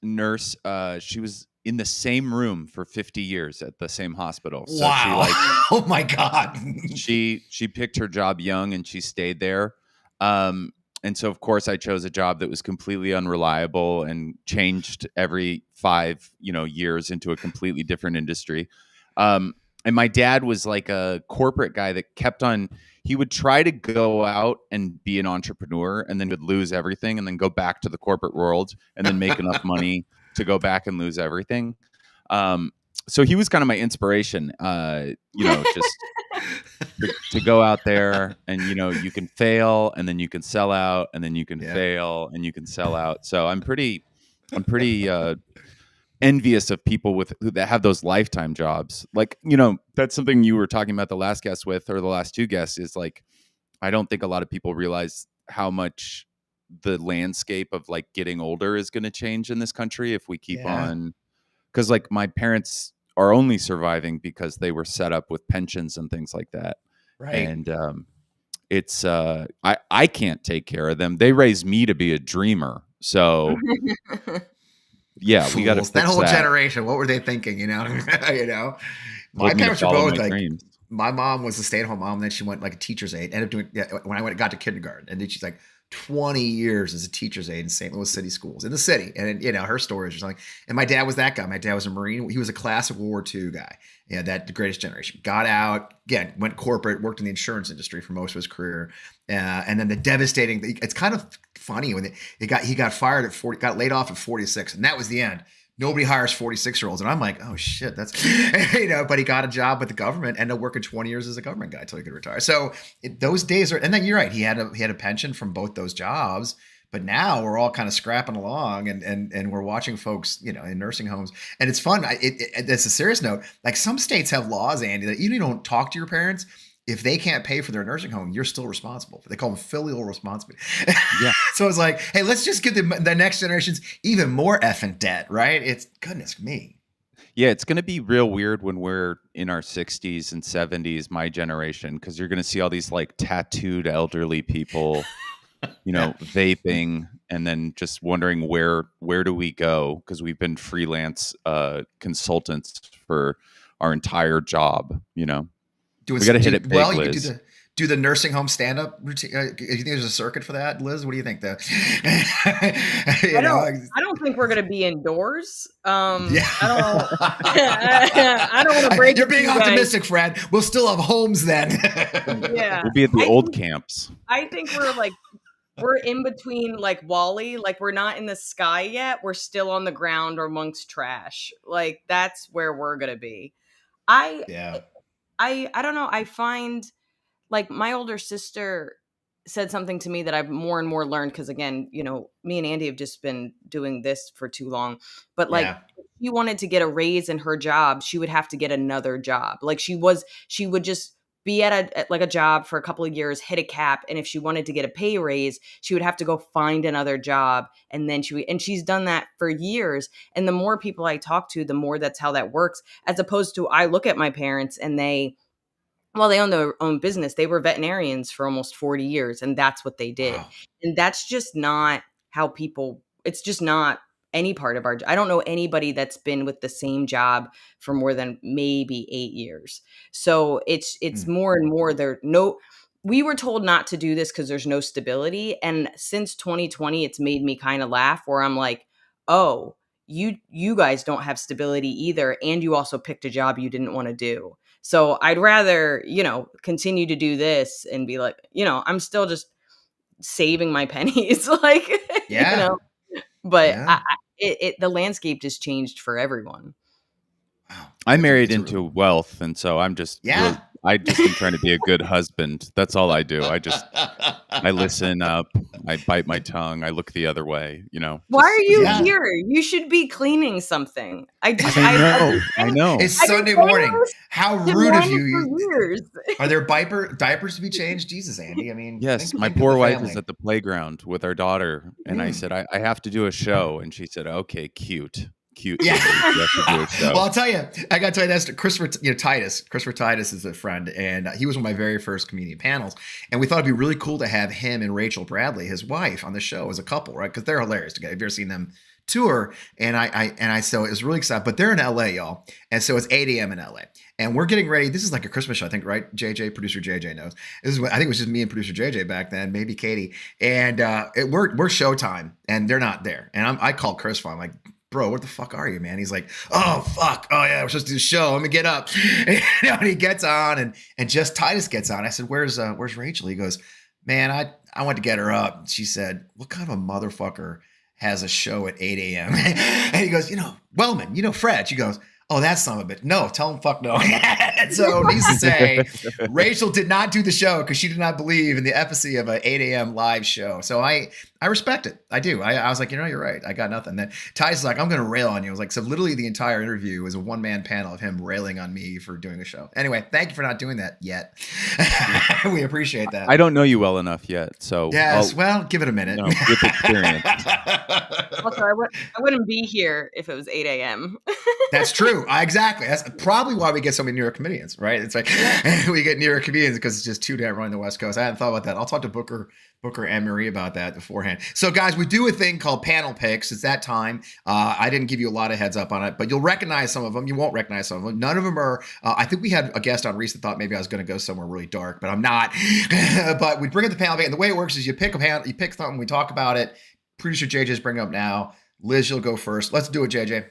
nurse. She was in the same room for 50 years at the same hospital. So she wow. like Oh my God. she picked her job young and she stayed there. And so of course I chose a job that was completely unreliable and changed every 5 years into a completely different industry. And my dad was like a corporate guy that kept on, he would try to go out and be an entrepreneur and then would lose everything and then go back to the corporate world and then make enough money to go back and lose everything. So he was kind of my inspiration, just to go out there and, you can fail and then you can sell out and then you can fail and you can sell out. So I'm pretty envious of people that have those lifetime jobs. Like, that's something you were talking about the last guest with, or the last two guests, is like, I don't think a lot of people realize how much the landscape of like getting older is going to change in this country if we keep on. Because like my parents are only surviving because they were set up with pensions and things like that. Right. And it's I can't take care of them. They raised me to be a dreamer. So yeah, we got to fix that whole generation. What were they thinking? My parents were both like. Dreams. My mom was a stay-at-home mom. Then she went like a teacher's aide. Ended up doing when I got to kindergarten, and then she's like 20 years as a teacher's aide in St. Louis City schools in the city. And her story is just like. And my dad was that guy. My dad was a Marine. He was a classic World War II guy. Yeah, that the greatest generation. Got out again, went corporate, worked in the insurance industry for most of his career, and then the devastating. It's kind of funny when he got fired at 40, got laid off at 46, and that was the end. Nobody hires 46-year-olds. And I'm like, oh shit, that's, but he got a job with the government, ended up working 20 years as a government guy until he could retire. So those days are, and then you're right. He had a pension from both those jobs, but now we're all kind of scrapping along and we're watching folks, in nursing homes. And it's fun. It's a serious note. Like some states have laws, Andy, that you don't talk to your parents. If they can't pay for their nursing home, you're still responsible. They call them filial responsibility. Yeah. So it's like, hey, let's just give the next generations even more effing debt, right? It's goodness me. Yeah, it's going to be real weird when we're in our 60s and 70s, my generation, because you're going to see all these like tattooed elderly people, vaping, and then just wondering where do we go? Because we've been freelance consultants for our entire job, we got to hit it big, well, Liz. You could do the nursing home stand-up routine. Do you think there's a circuit for that, Liz? What do you think? I don't think we're going to be indoors. Yeah. I don't want to break. You're being optimistic, Fred. We'll still have homes then. Yeah, we'll be at the old camps. I think we're in between like Wall-E. Like we're not in the sky yet. We're still on the ground or amongst trash. Like that's where we're going to be. I don't know. I find like my older sister said something to me that I've more and more learned. Cause again, me and Andy have just been doing this for too long, but like if she wanted to get a raise in her job, she would have to get another job. Like she would just be at a job for a couple of years, hit a cap. And if she wanted to get a pay raise, she would have to go find another job. And then she's done that for years. And the more people I talk to, the more that's how that works, as opposed to I look at my parents and they own their own business. They were veterinarians for almost 40 years and that's what they did. Wow. And that's just not how it's just not any part of I don't know anybody that's been with the same job for more than maybe 8 years. So it's more and more we were told not to do this because there's no stability. And since 2020, it's made me kind of laugh where I'm like, oh, you guys don't have stability either. And you also picked a job you didn't want to do. So I'd rather, continue to do this and be like, I'm still just saving my pennies. Like, but the landscape just changed for everyone. Wow. I married into wealth. And so I'm just I just am trying to be a good husband. That's all I do. I listen up. I bite my tongue. I look the other way. Why are you Yeah. here? You should be cleaning something. I know. I know. It's I've been Sunday saying morning. this How to rude of men you. for years. Are there diapers to be changed? Jesus, Andy. I mean, Yes, my think of poor the wife family. is at the playground with our daughter, and I said, I have to do a show. And she said, okay, cute. Yeah. You have to do a show. Well, I'll tell you, I got to tell you that's Christopher, Titus. Christopher Titus is a friend, and he was one of my very first comedian panels. And we thought it'd be really cool to have him and Rachel Bradley, his wife, on the show as a couple, right? Because they're hilarious together. Have you ever seen them tour? And so it was really exciting. But they're in LA, y'all, and so it's 8 a.m. in LA, and we're getting ready. This is like a Christmas show, I think, right? Producer JJ knows. I think it was just me and producer JJ back then, maybe Katie, and we're showtime, and they're not there. And I called Chris. I'm like, bro, what the fuck are you, man? He's like, oh, fuck. Oh, yeah, we're supposed to do a show. Let me get up. And he gets on, and just Titus gets on. I said, where's Rachel? He goes, man, I went to get her up. She said, what kind of a motherfucker has a show at 8 a.m.? And he goes, Wellman, Fred. She goes, oh, that's son of a bitch. No, tell him fuck no. And so needs to say, Rachel did not do the show because she did not believe in the efficacy of an 8 a.m. live show. So I respect it. I do. I was like, you're right. I got nothing. Then Ty's is like, I'm going to rail on you. I was like, so literally the entire interview was a one-man panel of him railing on me for doing a show. Anyway, thank you for not doing that yet. We appreciate that. I don't know you well enough yet, so yes. Well, give it a minute. with experience. Also, I wouldn't be here if it was 8 a.m. That's true. Exactly. That's probably why we get so many New York comedians, right? It's like we get New York comedians because it's just too damn running the West Coast. I hadn't thought about that. I'll talk to Booker and Marie about that beforehand. So guys, we do a thing called panel picks. It's that time. I didn't give you a lot of heads up on it, but you'll recognize some of them. You won't recognize some of them. None of them are, I think we had a guest on Reese that thought maybe I was going to go somewhere really dark, but I'm not. But we bring up the panel pick, and the way it works is you pick a panel, you pick something, we talk about it. Producer JJ's bringing up now. Liz, you'll go first. Let's do it, JJ.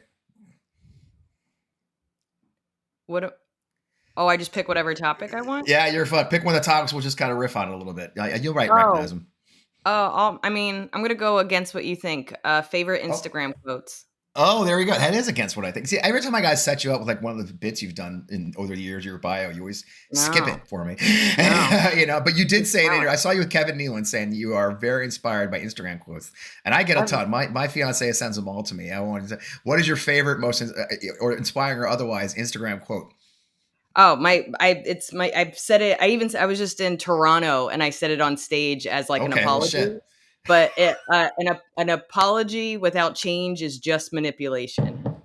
I just pick whatever topic I want? Yeah, you're fun. Pick one of the topics. We'll just kind of riff on it a little bit. You'll recognize them. I'm going to go against what you think. Favorite Instagram quotes. Oh, there we go. That is against what I think. See, every time I guys set you up with like one of the bits you've done in over the years, your bio, you always skip it for me. No. But you did say it. I saw you with Kevin Nealon saying you are very inspired by Instagram quotes, and I get a ton. My fiance sends them all to me. I wanted to say, what is your favorite, most or inspiring or otherwise Instagram quote? Oh, I've said it. I was just in Toronto and I said it on stage as like an apology. Well, but an apology without change is just manipulation.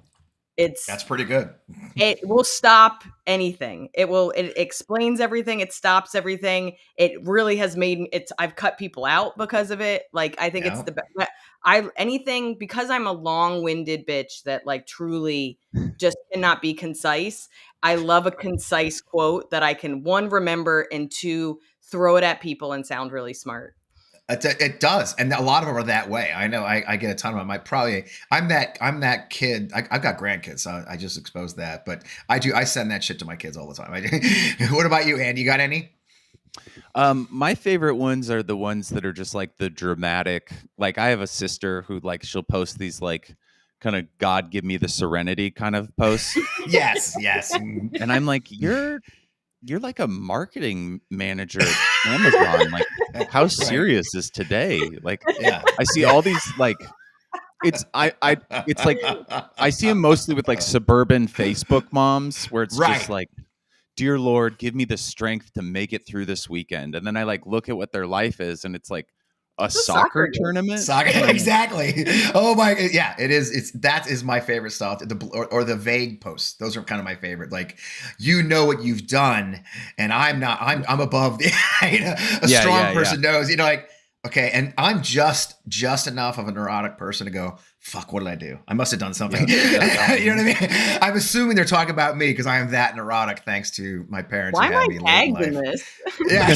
That's pretty good. It will stop anything. It explains everything. It stops everything. It really has made I've cut people out because of it. Like, I think it's the best. Anything, because I'm a long-winded bitch that like truly just cannot be concise. I love a concise quote that I can, one, remember, and two, throw it at people and sound really smart. It does, and a lot of them are that way. I know. I get a ton of them. I'm that kid. I've got grandkids, so I just exposed that. But I send that shit to my kids all the time. What about you, Andy? You got any? My favorite ones are the ones that are just like the dramatic. Like, I have a sister who like she'll post these like kind of God give me the serenity kind of posts. Yes. And I'm like, you're like a marketing manager at Amazon. Like, how serious is today? Like, I see all these like, it's like I see them mostly with like suburban Facebook moms where it's just like, dear Lord, give me the strength to make it through this weekend. And then I like look at what their life is, and it's like a soccer tournament. Soccer, exactly. Oh my, yeah, it is. That is my favorite stuff. Or the vague posts. Those are kind of my favorite. Like, you know what you've done, and I'm not. I'm above. A strong person knows. Like, okay, and I'm just enough of a neurotic person to go, fuck, what did I do? I must have done something. You know what I mean? I'm assuming they're talking about me because I am that neurotic thanks to my parents. Why am I tagged in this? Yeah.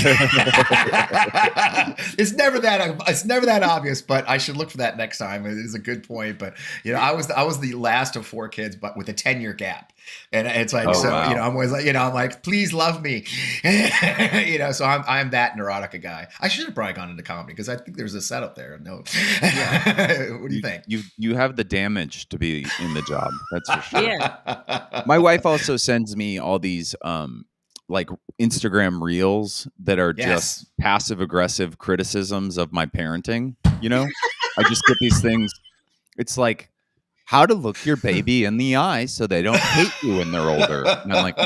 It's never that obvious, but I should look for that next time. It is a good point. But I was the last of 4 kids, but with a 10-year gap. And it's like, wow. I'm always like, I'm like, please love me. So I'm that neurotic a guy. I should have probably gone into comedy because I think there's a setup there. No. What do you think? You have the damage to be in the job. That's for sure. Yeah. My wife also sends me all these like Instagram reels that are Yes. just passive aggressive criticisms of my parenting. I just get these things. It's like how to look your baby in the eye so they don't hate you when they're older. And I'm like,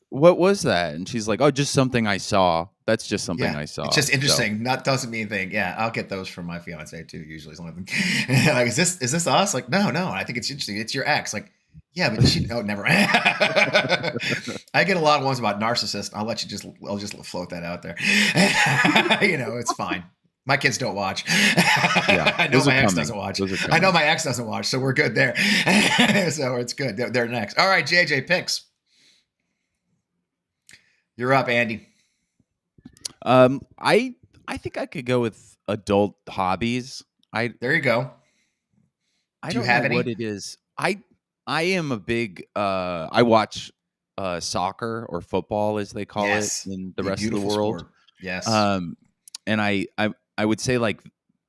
what was that? And she's like, oh, just something I saw. That's just something I saw. It's just So, interesting. That doesn't mean anything. Yeah, I'll get those from my fiance too. Usually, something like, is this us? Like, no. I think it's interesting. It's your ex. Like, yeah, but she. Oh, never. I get a lot of ones about narcissists. I'll just float that out there. It's fine. My kids don't watch. I know my ex doesn't watch. I know my ex doesn't watch, so we're good there. So it's good. They're next. All right, JJ picks. You're up, Andy. I think I could go with adult hobbies. There you go. I Do you don't have know any? what it is. I am a big I watch soccer or football as they call it in the rest of the world. Sport. Yes. And I would say like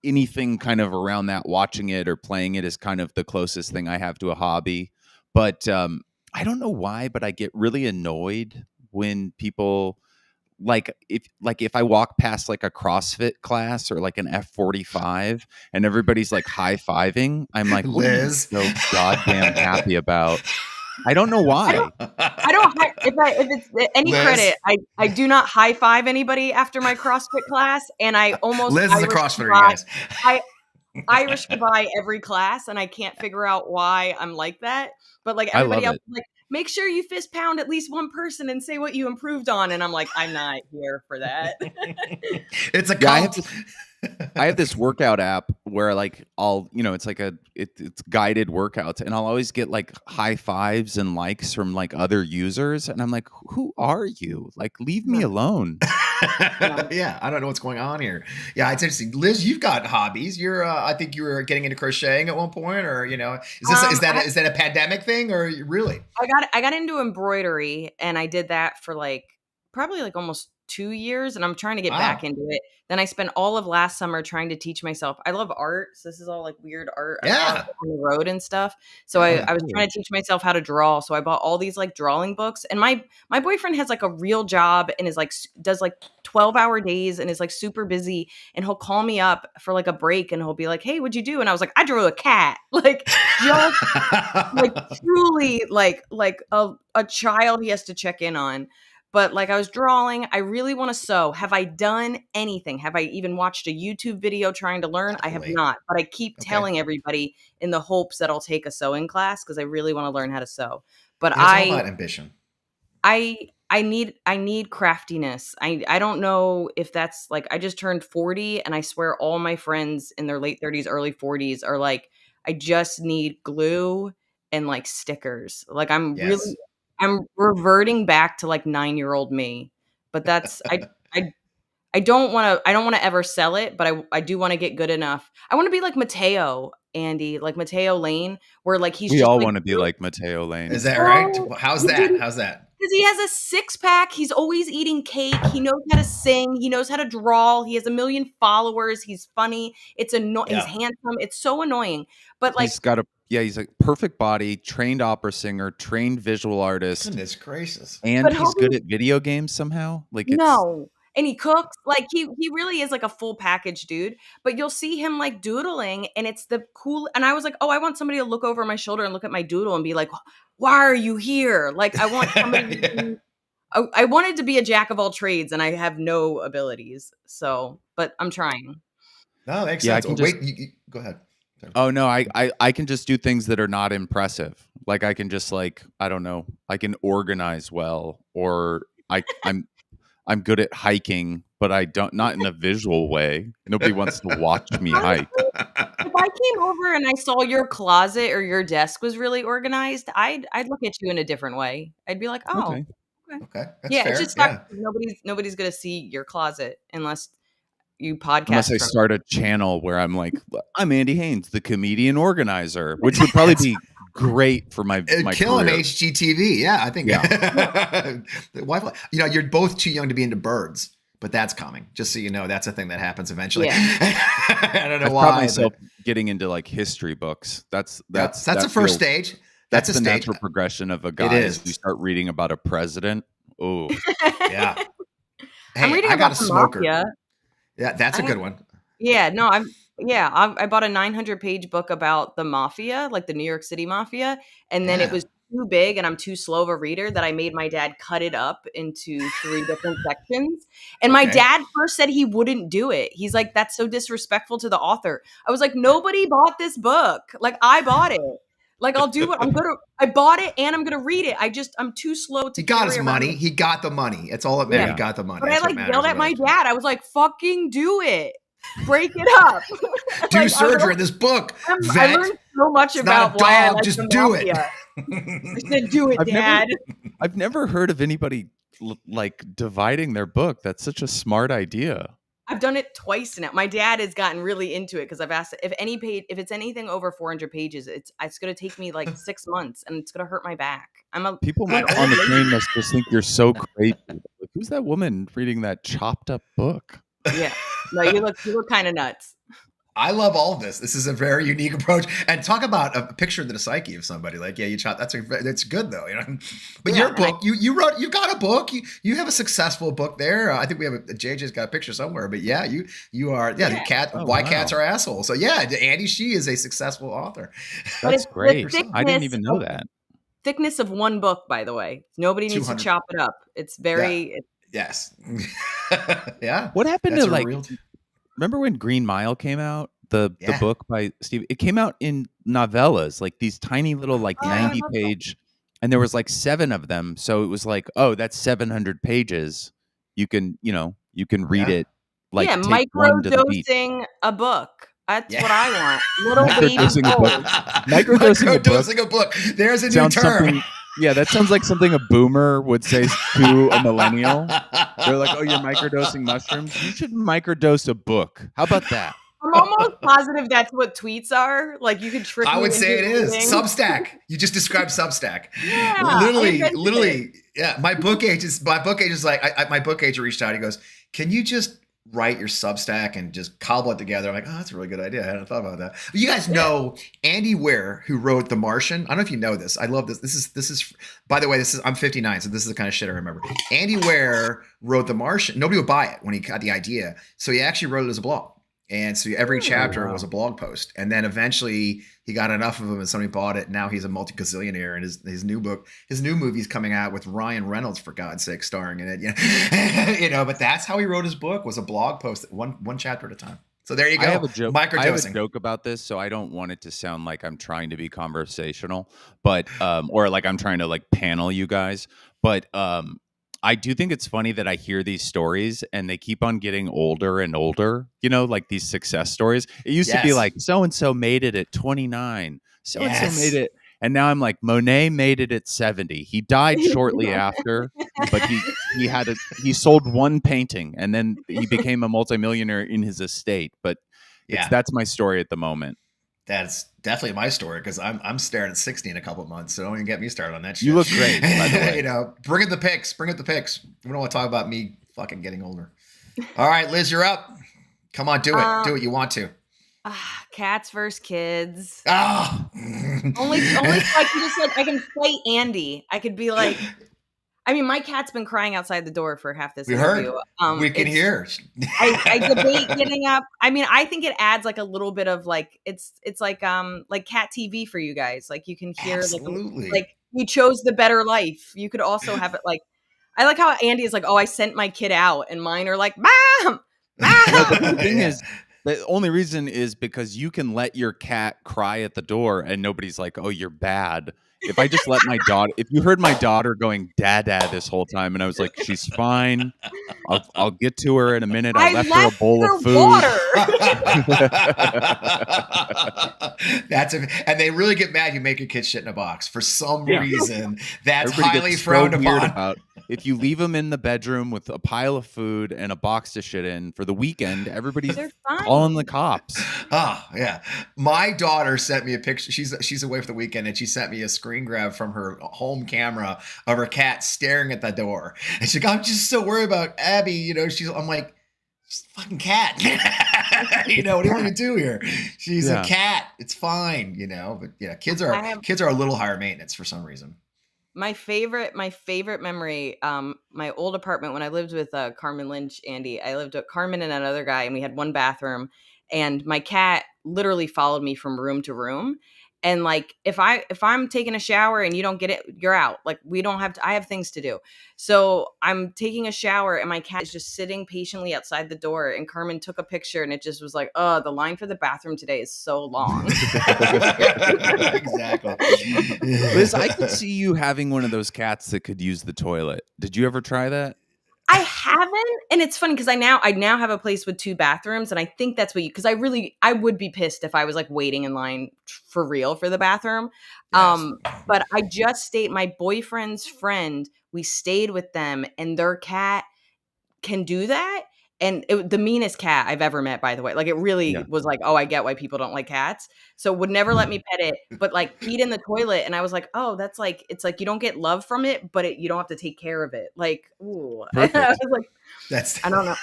anything kind of around that, watching it or playing it is kind of the closest thing I have to a hobby. But I don't know why, but I get really annoyed when people if I walk past like a CrossFit class or like an F45 and everybody's like high-fiving, I'm like, what Liz. are you so goddamn happy about? I don't know why. I don't. If it's any Liz. credit, I do not high five anybody after my CrossFit class, and I almost Liz is a CrossFitter, you guys. I Irish goodbye every class, and I can't figure out why I'm like that. But like everybody else, is like, make sure you fist pound at least one person and say what you improved on, and I'm like, I'm not here for that. It's a cult. I have this workout app where like it's like it's guided workouts, and I'll always get like high fives and likes from like other users, and I'm like, who are you? Like, leave me alone. Yeah, I don't know what's going on here. Yeah, it's interesting. Liz, you've got hobbies. You're I think you were getting into crocheting at one point, or is that a pandemic thing, or really? I got into embroidery, and I did that for like probably like almost 2 years, and I'm trying to get back into it. Then I spent all of last summer trying to teach myself. I love art, so this is all like weird art. Yeah, on the road and stuff. So I was trying to teach myself how to draw. So I bought all these like drawing books, and my boyfriend has like a real job and is like does like 12-hour days and is like super busy. And he'll call me up for like a break, and he'll be like, "Hey, what'd you do?" And I was like, "I drew a cat." Like just like truly like a child he has to check in on. But like I was drawing, I really want to sew. Have I done anything? Have I even watched a YouTube video trying to learn? I have not, but I keep telling everybody in the hopes that I'll take a sewing class because I really want to learn how to sew. But it's all about ambition. I need craftiness. I don't know if that's like, I just turned 40 and I swear all my friends in their late 30s, early 40s are like, I just need glue and like stickers. Like I'm reverting back to like 9-year-old me, but that's, I don't want to ever sell it, but I do want to get good enough. I want to be like Mateo, Andy, like Mateo Lane, where like we all want to be like Mateo Lane. Is that right? How's that? Because he has a 6-pack. He's always eating cake. He knows how to sing. He knows how to draw. He has 1 million followers. He's funny. He's handsome. It's so annoying. But like he's a perfect body, trained opera singer, trained visual artist. Goodness gracious. And he's good at video games somehow. Like and he cooks. Like he really is like a full package dude. But you'll see him like doodling, and it's the cool. And I was like, oh, I want somebody to look over my shoulder and look at my doodle and be like, why are you here? Like I want somebody I wanted to be a jack of all trades, and I have no abilities. So, but I'm trying. No, makes sense. Go ahead. Sorry. Oh no, I can just do things that are not impressive. Like I can just like, I don't know, I can organize well, or I'm good at hiking, but not in a visual way. Nobody wants to watch me hike. If I came over and I saw your closet or your desk was really organized, I'd look at you in a different way. I'd be like, oh, okay. That's yeah, fair. it's just nobody's gonna see your closet unless you podcast. Unless I start a channel where I'm like, I'm Andy Haynes, the comedian organizer, which would probably be great for my killing career. HGTV. Yeah, I think. Yeah. You're both too young to be into birds, but that's coming. Just so you know, that's a thing that happens eventually. Yeah. I don't know why. I myself getting into like history books. That's a first stage. That's That's a the stage. natural progression of a It guy. is. You start reading about a president. Oh, Yeah. I'm Hey, reading I got a about the smoker. mafia. Yeah, that's a I good one. Yeah, no, I bought a 900-page book about the mafia, like the New York City mafia, and then it Yeah. was too big and I'm too slow of a reader that I made my dad cut it up into 3 different sections. And my Okay. dad first said he wouldn't do it. He's like, "That's so disrespectful to the author." I was like, "Nobody bought this book. Like, I bought it. Like, I'll do what I bought it and I'm gonna read it. I'm too slow to He got carry his around money. it." He got the money. It's all that matters. Yeah. He got the money. But I That's what like matters yelled the at my most. dad. I was like, "Fucking do it. Break it up." Do Like, surgery in this book, I vet. learned so much It's not about a why I dog. like Just the do it. mafia. I said, "Do it, I've never- Dad." I've never heard of anybody like dividing their book. That's such a smart idea. I've done it twice now. My dad has gotten really into it because I've asked if it's anything over 400 pages, it's going to take me like 6 months and it's going to hurt my back. People I know. on the train must just think you're so crazy. Like, who's that woman reading that chopped up book? Yeah. No, you look kind of nuts. I love all of this. This is a very unique approach. And talk about a picture of the psyche of somebody. Like, yeah, you chop. That's good though, you know. But Yeah, your book, you got a book. You have a successful book there. I think we have JJ's got a picture somewhere. But yeah, you are. Yeah, the cat. Oh, why wow. cats are assholes. So yeah, Andy She is a successful author. But That's it's the great. I didn't thickness even know of- that. Thickness of one book, by the way. Nobody needs to 200. chop it up. It's very Yes. Yeah. What happened That's to a like? real. Remember when Green Mile came out? The Yeah. book by Steve. It came out in novellas, like these tiny little like Oh, I love 90-page, and there was like 7 of them. So it was like, oh, that's 700 pages. You can read Yeah. it. Like yeah, take one to the beach. microdosing a book. That's Yeah. what I want. Little baby Microdosing a book. souls. Microdosing a book a book. There's a new Sounds term. something. Yeah, that sounds like something a boomer would say to a millennial. They're like, "Oh, you're microdosing mushrooms. You should microdose a book. How about that?" I'm almost positive that's what tweets are. Like you could trick I me would into say it is reading. Substack. You just described Substack. Yeah, I invented Literally. Yeah. My book agent is like, my book agent reached out. He goes, "Can you just write your Substack and just cobble it together?" I'm like, "Oh, that's a really good idea. I hadn't thought about that." But you guys know Andy Weir, who wrote The Martian. I don't know if you know this. I love this. This is by the way, I'm 59, so this is the kind of shit I remember. Andy Weir wrote The Martian. Nobody would buy it when he got the idea, so he actually wrote it as a blog. And so every chapter was a blog post. And then eventually he got enough of them and somebody bought it. Now he's a multi-gazillionaire, and his new movie's coming out with Ryan Reynolds, for God's sake, starring in it. You know, but that's how he wrote his book, was a blog post, one chapter at a time. So there you go. I have a joke. Microdosing. I have a joke about this, so I don't want it to sound like I'm trying to be conversational, but or like I'm trying to like panel you guys. But I do think it's funny that I hear these stories and they keep on getting older and older, you know, like these success stories. It used to be like, so-and-so made it at 29. So-and-so made it. And now I'm like, Monet made it at 70. He died shortly after, but he sold one painting and then he became a multimillionaire in his estate. But that's my story at the moment. That's definitely my story, because I'm staring at 60 in a couple of months. So don't even get me started on that shit. You look great, by the way. You know, bring it the pics. We don't want to talk about me fucking getting older. All right, Liz, you're up. Come on, do it. Do it. You want to. Cats versus kids. Oh. Only so I can just like I can play Andy. I could be like, I mean, my cat's been crying outside the door for half this interview. We can hear. I debate getting up. I mean, I think it adds like a little bit of like it's like cat TV for you guys. Like you can hear like you chose the better life. You could also have it like, I like how Andy is like, "Oh, I sent my kid out," and mine are like, "Mom, The thing is, the only reason is because you can let your cat cry at the door and nobody's like, "Oh, you're bad." If I just let my daughter, if you heard my daughter going "dad" this whole time, and I was like, "She's fine. I'll get to her in a minute." I left her a bowl of food. And they really get mad. You make your kid shit in a box for some reason. That's Everybody highly gets frowned so weird upon. about. If you leave them in the bedroom with a pile of food and a box to shit in for the weekend, everybody's calling the cops. Oh, yeah. My daughter sent me a picture. She's away for the weekend, and she sent me a screen grab from her home camera of her cat staring at the door. And she's like, "I'm just so worried about Abby." You know, I'm like, "She's a fucking cat." You know, what do you want me to do here? She's a Yeah. cat. It's fine, you know. But yeah, kids are a little higher maintenance for some reason. My favorite memory, my old apartment when I lived with Carmen Lynch, Andy. I lived with Carmen and another guy, and we had one bathroom. And my cat literally followed me from room to room. And like, if I'm taking a shower and you don't get it, you're out. Like, we don't have to. I have things to do. So I'm taking a shower, and my cat is just sitting patiently outside the door. And Carmen took a picture, and it just was like, oh, the line for the bathroom today is so long. Exactly. Liz, I could see you having one of those cats that could use the toilet. Did you ever try that? I haven't, and it's funny because I now have a place with 2 bathrooms, and I think that's what because I would be pissed if I was like waiting in line for real for the bathroom. Yes. But I just stayed. My boyfriend's friend, we stayed with them, and their cat can do that. And the meanest cat I've ever met, by the way. Like, it really was like, oh, I get why people don't like cats. So would never let me pet it, but like peed in the toilet. And I was like, oh, that's like, it's like you don't get love from it, but you don't have to take care of it. Like, ooh. I was like, I don't know.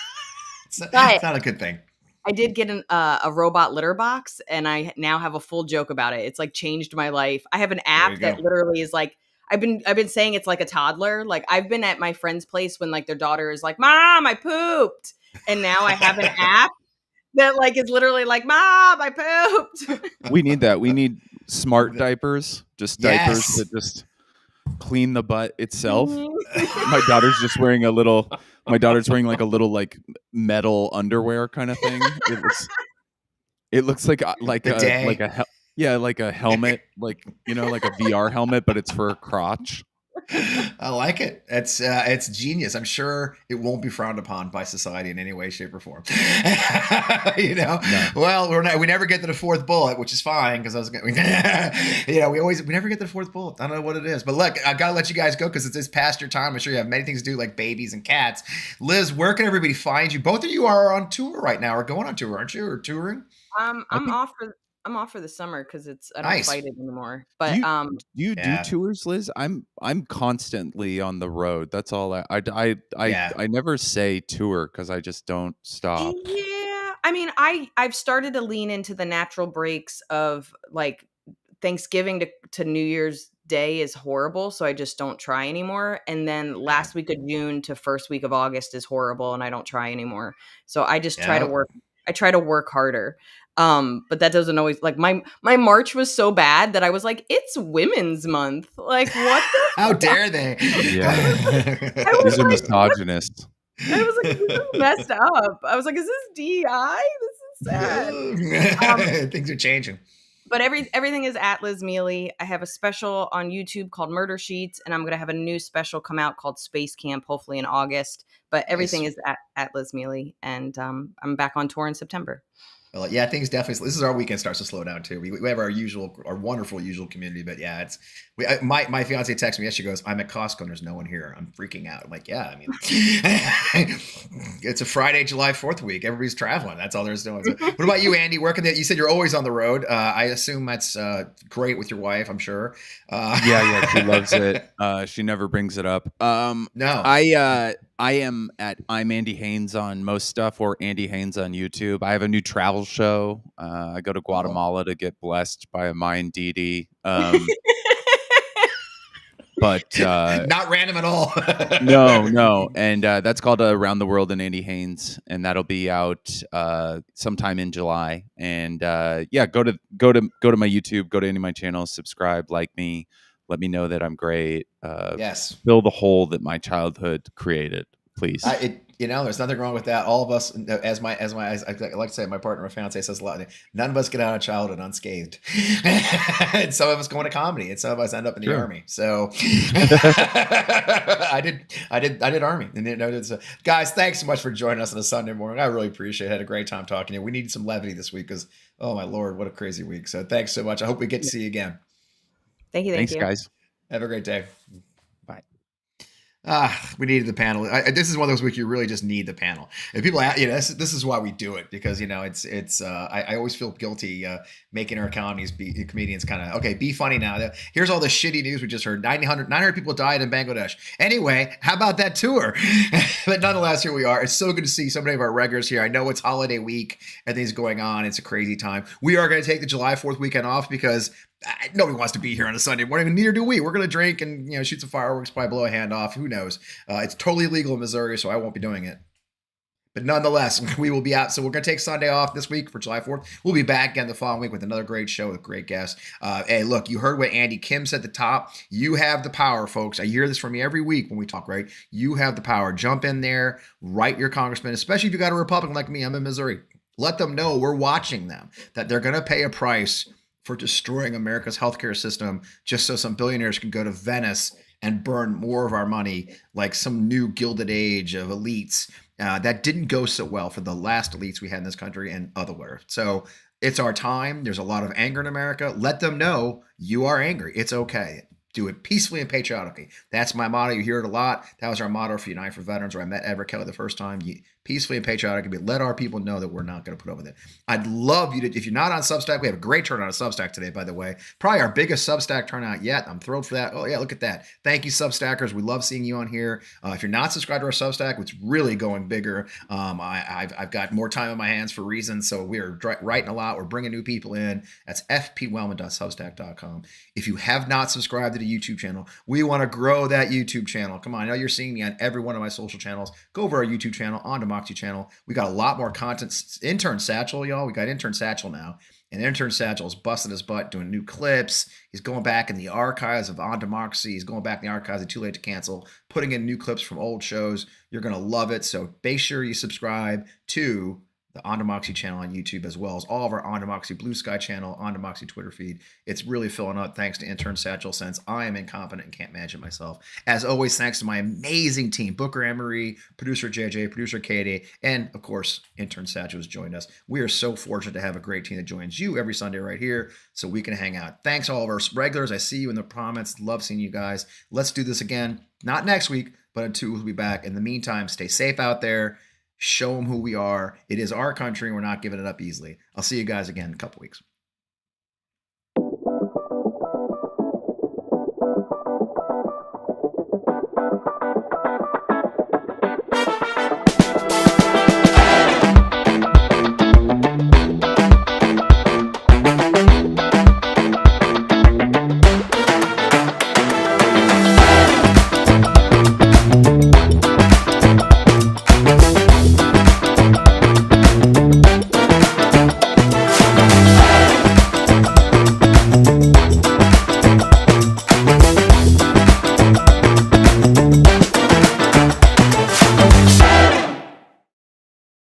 It's not a good thing. I did get a robot litter box, and I now have a full joke about it. It's like changed my life. I have an app that literally is like, I've been saying it's like a toddler. Like, I've been at my friend's place when like their daughter is like, Mom, I pooped. And now I have an app that like is literally like, Mom, I pooped. We need that. We need smart diapers, just diapers that just clean the butt itself. My daughter's just wearing my daughter's wearing like a little like metal underwear kind of thing. It looks like a helmet, like, you know, like a VR helmet, but it's for a crotch. I like it. It's genius. I'm sure it won't be frowned upon by society in any way, shape, or form. You know, no. Well, we never get to the 4th bullet, which is fine because I was going. You know, we never get to the 4th bullet. I don't know what it is, but look, I gotta let you guys go because it's past your time. I'm sure you have many things to do, like babies and cats. Liz, where can everybody find you? Both of you are on tour right now, or going on tour, aren't you, or touring? I'm off for the summer because I don't fight it anymore. But do you do tours, Liz? I'm constantly on the road. That's all. I never say tour because I just don't stop. Yeah, I mean, I've started to lean into the natural breaks of like Thanksgiving to New Year's Day is horrible, so I just don't try anymore. And then last week of June to first week of August is horrible, and I don't try anymore. So I just try to work. I try to work harder. But that doesn't always like my March was so bad that I was like, it's Women's Month. Like, what the How dare they? Yeah. These are misogynists. I was like, this is messed up. I was like, is this DEI? This is sad. Things are changing. But everything is at Liz Miele. I have a special on YouTube called Murder Sheets, and I'm going to have a new special come out called Space Camp, hopefully in August. But everything is at Liz Miele, and I'm back on tour in September. Well, yeah, things definitely. This is our weekend starts to slow down too. We have our wonderful usual community, but yeah, my fiance texts me. Yes, she goes, "I'm at Costco and there's no one here. I'm freaking out." I'm like, yeah, I mean, it's a Friday, July 4th week. Everybody's traveling. That's all there's doing. So, what about you, Andy? You said you're always on the road. I assume that's great with your wife. I'm sure. Yeah, she loves it. She never brings it up. No, I'm Andy Haynes on most stuff, or Andy Haynes on YouTube. I have a new travel show. I go to Guatemala to get blessed by a Mayan deity. But not random at all. No. And that's called Around the World in Andy Haynes, and that'll be out sometime in July. And go to my YouTube, go to any of my channels, subscribe, like me. Let me know that I'm great. Yes. Fill the hole that my childhood created, please. There's nothing wrong with that. All of us, as I like to say, my partner, my fiance says a lot. None of us get out of childhood unscathed. And some of us go into comedy, and some of us end up in the army. So I did army. And guys, thanks so much for joining us on a Sunday morning. I really appreciate it. I had a great time talking to you. We needed some levity this week because, oh my Lord, what a crazy week. So thanks so much. I hope we get to see you again. Thank you. Thanks, guys. Have a great day. Bye. We needed the panel. This is one of those weeks you really just need the panel. And people, this is why we do it, because I always feel guilty making our comedians kind of okay. Be funny now. Here's all the shitty news we just heard. 900 people died in Bangladesh. Anyway, how about that tour? But nonetheless, here we are. It's so good to see so many of our regulars here. I know it's holiday week and things going on. It's a crazy time. We are going to take the July 4th weekend off because nobody wants to be here on a Sunday morning. Neither do we. We're going to drink and shoot some fireworks, probably blow a hand off. Who knows? It's totally illegal in Missouri, so I won't be doing it. But nonetheless, we will be out. So we're going to take Sunday off this week for July 4th. We'll be back again the following week with another great show with great guests. Hey, look, you heard what Andy Kim said at the top. You have the power, folks. I hear this from you every week when we talk, right? You have the power. Jump in there, write your congressman, especially if you got a Republican like me. I'm in Missouri. Let them know we're watching them, that they're going to pay a price for destroying America's healthcare system just so some billionaires can go to Venice and burn more of our money like some new gilded age of elites. That didn't go so well for the last elites we had in this country and otherwhere. So it's our time. There's a lot of anger in America. Let them know you are angry. It's okay. Do it peacefully and patriotically. That's my motto. You hear it a lot. That was our motto for Unite for Veterans, where I met Everett Kelley the first time. Peacefully and patriotically, let our people know that we're not going to put up with it. I'd love you to, if you're not on Substack, we have a great turnout on Substack today, by the way. Probably our biggest Substack turnout yet. I'm thrilled for that. Oh, yeah, look at that. Thank you, Substackers. We love seeing you on here. If you're not subscribed to our Substack, it's really going bigger. I've got more time on my hands for reasons, so we're writing a lot. We're bringing new people in. That's fpwellman.substack.com. If you have not subscribed to the YouTube channel, we want to grow that YouTube channel. Come on, I know you're seeing me on every one of my social channels. Go over our YouTube channel, on Democracy channel. We got a lot more content. Intern Satchel, y'all. We got Intern Satchel now. And Intern Satchel is busting his butt doing new clips. He's going back in the archives of On Democracy. He's going back in the archives of Too Late to Cancel, putting in new clips from old shows. You're going to love it. So make sure you subscribe to the On Democracy channel on YouTube, as well as all of our On Democracy Blue Sky channel, On Democracy Twitter feed. It's really filling up thanks to Intern Satchel, since I am incompetent and can't manage it myself. As always, thanks to my amazing team, Booker Anne-Marie, producer JJ, producer Katie, and of course, Intern Satchel has joined us. We are so fortunate to have a great team that joins you every Sunday right here so we can hang out. Thanks all of our regulars. I see you in the comments. Love seeing you guys. Let's do this again. Not next week, but in 2 weeks we'll be back. In the meantime, stay safe out there. Show them who we are. It is our country, and we're not giving it up easily. I'll see you guys again in a couple weeks.